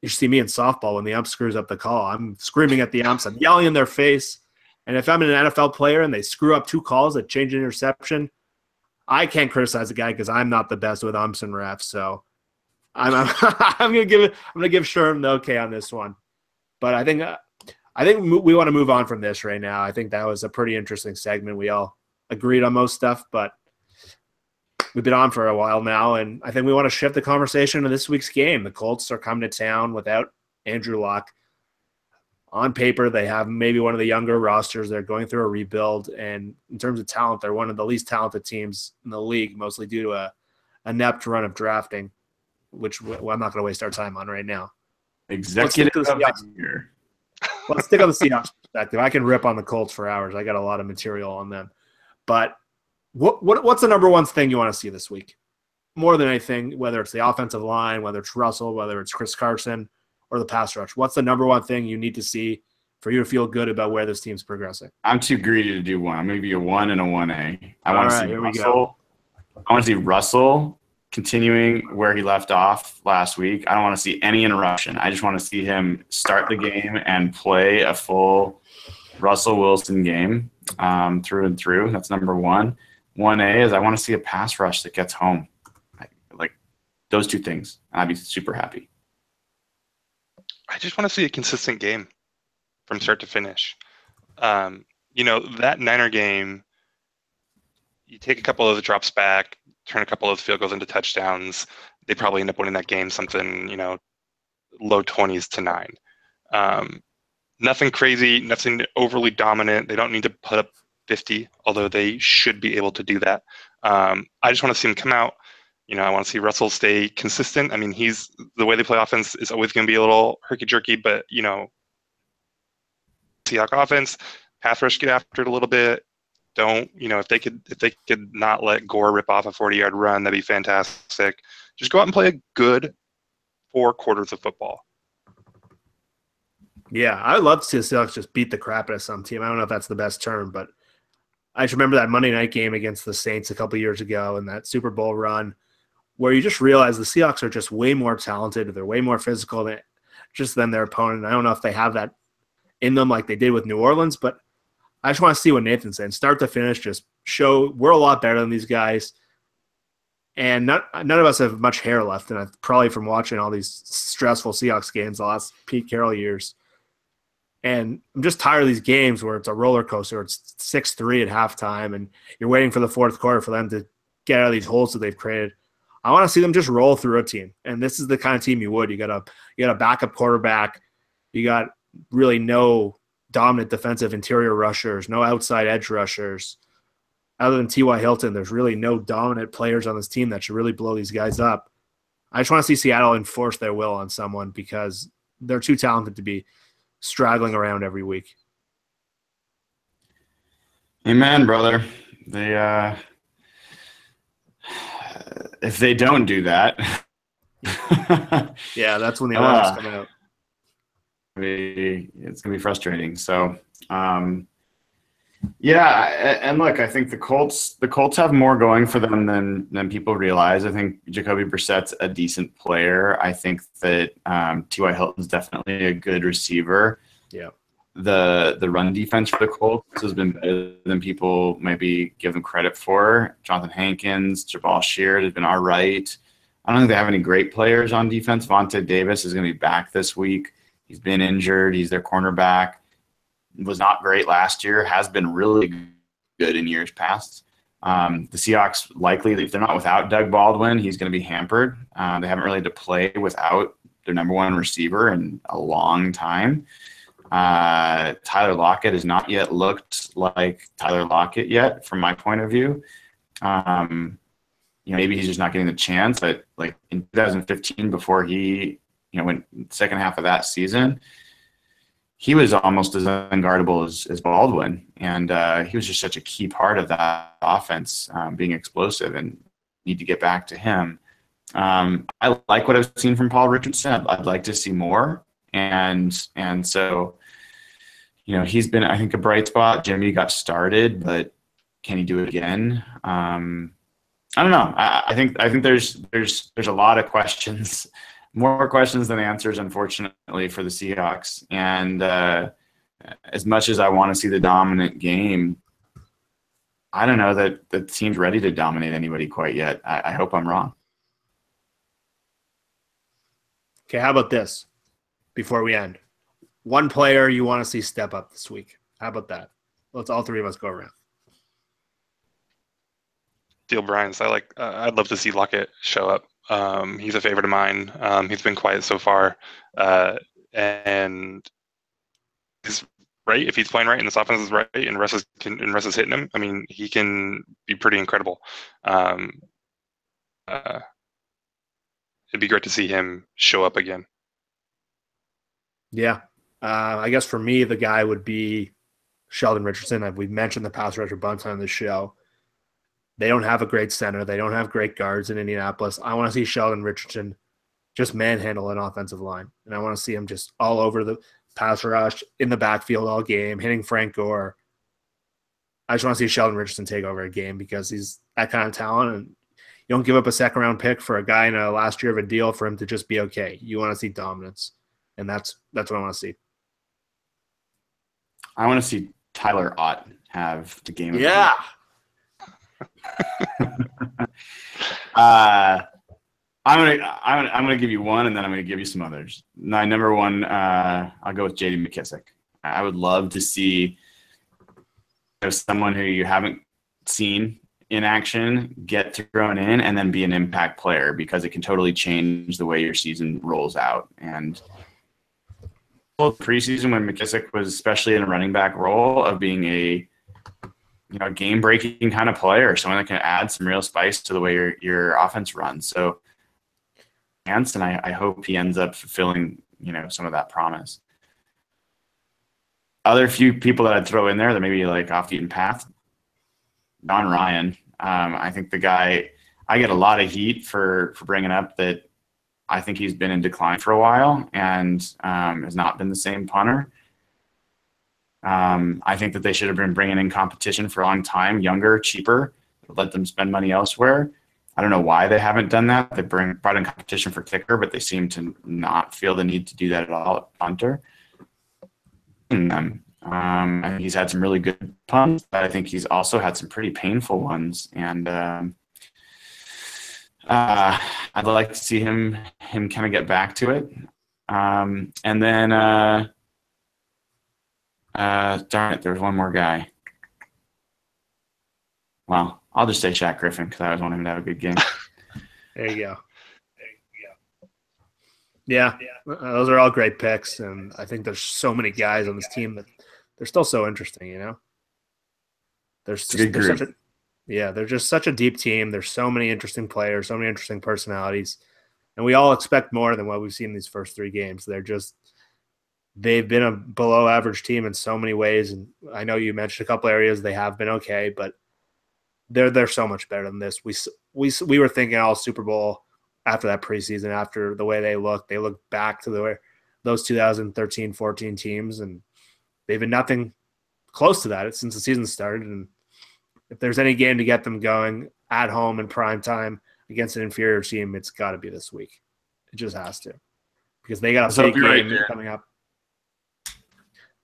you should see me in softball when the ump screws up the call. I'm screaming at the umps. I'm yelling in their face. And if I'm an NFL player and they screw up 2 calls that change an interception, I can't criticize the guy because I'm not the best with umps and refs. So I'm gonna give Sherman the okay on this one. But I think we want to move on from this right now. I think that was a pretty interesting segment. We all agreed on most stuff, but we've been on for a while now, and I think we want to shift the conversation to this week's game. The Colts are coming to town without Andrew Luck. On paper, they have maybe one of the younger rosters. They're going through a rebuild, and in terms of talent, they're one of the least talented teams in the league, mostly due to a inept run of drafting, which I'm not going to waste our time on right now. Executive of the year. Let's stick on the Seahawks perspective. I can rip on the Colts for hours. I got a lot of material on them. But what's the number one thing you want to see this week? More than anything, whether it's the offensive line, whether it's Russell, whether it's Chris Carson, or the pass rush. What's the number one thing you need to see for you to feel good about where this team's progressing? I'm too greedy to do one. I'm going to be a 1 and a 1A. I want to see here Russell. I want to see Russell continuing where he left off last week. I don't want to see any interruption. I just want to see him start the game and play a full Russell Wilson game through and through. That's number 1. 1A is I want to see a pass rush that gets home. Like those 2 things. I'd be super happy. I just want to see a consistent game from start to finish. That Niner game, you take a couple of the drops back, turn a couple of field goals into touchdowns. They probably end up winning that game something, low 20s to 9. Nothing crazy, nothing overly dominant. They don't need to put up 50, although they should be able to do that. I just want to see him come out. I want to see Russell stay consistent. I mean, the way they play offense is always going to be a little herky-jerky, but, Seahawks offense, pass rush, get after it a little bit. If they could not let Gore rip off a 40-yard run, that'd be fantastic. Just go out and play a good 4 quarters of football. Yeah, I would love to see the Seahawks just beat the crap out of some team. I don't know if that's the best term, but I just remember that Monday night game against the Saints a couple years ago and that Super Bowl run where you just realize the Seahawks are just way more talented. They're way more physical than their opponent. I don't know if they have that in them like they did with New Orleans, but I just want to see what Nathan's saying. Start to finish, just show we're a lot better than these guys. And none of us have much hair left, and probably from watching all these stressful Seahawks games the last Pete Carroll years. And I'm just tired of these games where it's a roller coaster. It's 6-3 at halftime, and you're waiting for the fourth quarter for them to get out of these holes that they've created. I want to see them just roll through a team, and this is the kind of team you would. You got a backup quarterback. You got really no dominant defensive interior rushers, no outside edge rushers. Other than T.Y. Hilton, there's really no dominant players on this team that should really blow these guys up. I just want to see Seattle enforce their will on someone because they're too talented to be straggling around every week. Amen, brother. If they don't do that, yeah, that's when the alarms come out. It's gonna be frustrating. So, yeah, and look, I think the Colts have more going for them than people realize. I think Jacoby Brissett's a decent player. I think that T.Y. Hilton's definitely a good receiver. Yeah. The run defense for the Colts has been better than people maybe give them credit for. Jonathan Hankins, Jabal Sheard has been all right. I don't think they have any great players on defense. Vontae Davis is going to be back this week. He's been injured. He's their cornerback. Was not great last year. Has been really good in years past. The Seahawks likely, if they're not without Doug Baldwin, he's going to be hampered. They haven't really had to play without their number one receiver in a long time. Tyler Lockett has not yet looked like Tyler Lockett yet, from my point of view. Maybe he's just not getting the chance. But like in 2015, before he, went second half of that season, he was almost as unguardable as Baldwin, and he was just such a key part of that offense, being explosive, and need to get back to him. I like what I've seen from Paul Richardson. I'd like to see more, and so. He's been, I think, a bright spot. Jimmy got started, but can he do it again? I don't know. I think there's a lot of questions, more questions than answers, unfortunately, for the Seahawks. And as much as I want to see the dominant game, I don't know that the team's ready to dominate anybody quite yet. I hope I'm wrong. Okay, how about this before we end? One player you want to see step up this week. How about that? Let's all three of us go around. Deal Bryans. I'd love to see Lockett show up. He's a favorite of mine. He's been quiet so far. And he's right. If he's playing right and this offense is right and Russ is hitting him, I mean, he can be pretty incredible. It'd be great to see him show up again. Yeah. I guess for me, the guy would be Sheldon Richardson. We've mentioned the pass rush a bunch on this show. They don't have a great center. They don't have great guards in Indianapolis. I want to see Sheldon Richardson just manhandle an offensive line. And I want to see him just all over the pass rush, in the backfield all game, hitting Frank Gore. I just want to see Sheldon Richardson take over a game because he's that kind of talent. And you don't give up a second-round pick for a guy in a last year of a deal for him to just be okay. You want to see dominance. And that's what I want to see. I want to see Tyler Ott have the game. Yeah. I'm gonna give you one, and then I'm gonna give you some others. My number one, I'll go with J.D. McKissic. I would love to see someone who you haven't seen in action get thrown in and then be an impact player, because it can totally change the way your season rolls out. And preseason, when McKissic was especially in a running back role, of being a game-breaking kind of player, someone that can add some real spice to the way your offense runs. So, and I hope he ends up fulfilling some of that promise. Other few people that I'd throw in there that maybe like off the beaten path, Don Ryan. I think the guy, I get a lot of heat for bringing up that. I think he's been in decline for a while and has not been the same punter. I think that they should have been bringing in competition for a long time, younger, cheaper, let them spend money elsewhere. I don't know why they haven't done that. They brought in competition for kicker, but they seem to not feel the need to do that at all at punter. them. I think he's had some really good punts, but I think he's also had some pretty painful ones. And I'd like to see him kind of get back to it. And then, darn it, there's one more guy. Well, I'll just say Shaq Griffin because I always want him to have a good game. There you go. Yeah, those are all great picks, and I think there's so many guys on this team that they're still so interesting. You know, they're just such a deep team. There's so many interesting players, so many interesting personalities, and we all expect more than what we've seen in these first 3 games. They've been a below average team in so many ways, and I know you mentioned a couple areas they have been okay, but they're so much better than this. We were thinking all Super Bowl after that preseason, after the way they looked back to those 2013-14 teams, and they've been nothing close to that since the season started. And if there's any game to get them going at home in prime time against an inferior team, it's got to be this week. It just has to, because they got a big game coming up.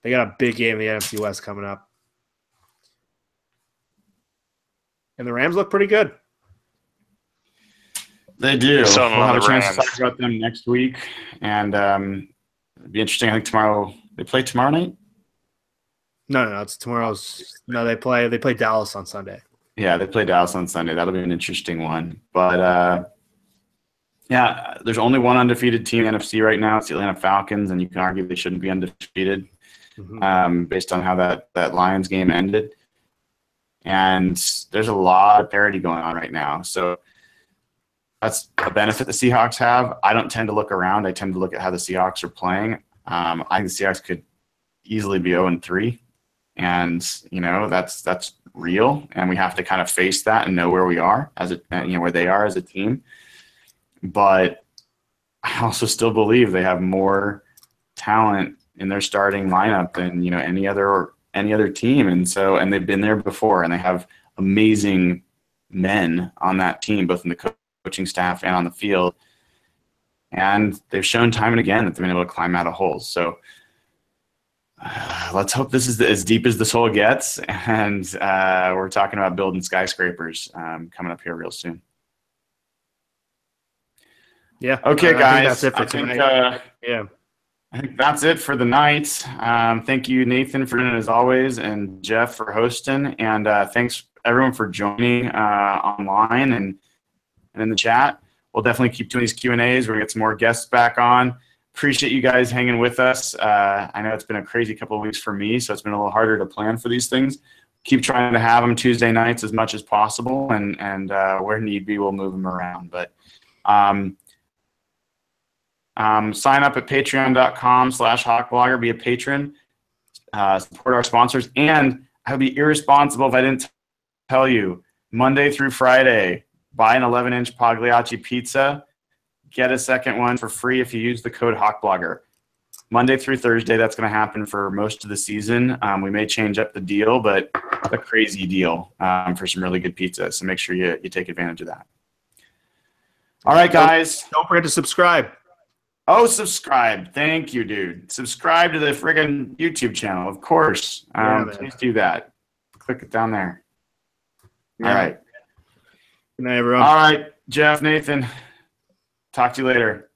They got a big game in the NFC West coming up, and the Rams look pretty good. They do. We'll have a chance to talk about them next week, and it'd be interesting. I think tomorrow they play tomorrow night. No, it's tomorrow's. No, they play Dallas on Sunday. Yeah, they play Dallas on Sunday. That'll be an interesting one. But yeah, there's only one undefeated team in the NFC right now. It's the Atlanta Falcons, and you can argue they shouldn't be undefeated based on how that Lions game ended. And there's a lot of parity going on right now. So that's a benefit the Seahawks have. I don't tend to look around. I tend to look at how the Seahawks are playing. I think the Seahawks could easily be 0-3, and that's real. And we have to kind of face that and know where we are where they are as a team. But I also still believe they have more talent in their starting lineup than any other team, and they've been there before, and they have amazing men on that team, both in the coaching staff and on the field. And they've shown time and again that they've been able to climb out of holes. So let's hope this is as deep as this hole gets. And we're talking about building skyscrapers coming up here real soon. Yeah. Okay, guys. That's it for tonight. I think that's it for the night. Thank you, Nathan, for doing it as always, and Jeff for hosting. And thanks, everyone, for joining online and in the chat. We'll definitely keep doing these Q&As. We're going to get some more guests back on. Appreciate you guys hanging with us. I know it's been a crazy couple of weeks for me, so it's been a little harder to plan for these things. Keep trying to have them Tuesday nights as much as possible, and where need be, we'll move them around. But sign up at patreon.com/hawkblogger, be a patron, support our sponsors. And I would be irresponsible if I didn't tell you, Monday through Friday, buy an 11-inch Pagliacci pizza, get a second one for free if you use the code HawkBlogger. Monday through Thursday, that's going to happen for most of the season. We may change up the deal, but it's a crazy deal for some really good pizza. So make sure you take advantage of that. All right, guys. Don't forget to subscribe. Oh, subscribe. Thank you, dude. Subscribe to the friggin' YouTube channel, of course. Please do that. Click it down there. Yeah. All right. Good night, everyone. All right, Jeff, Nathan. Talk to you later.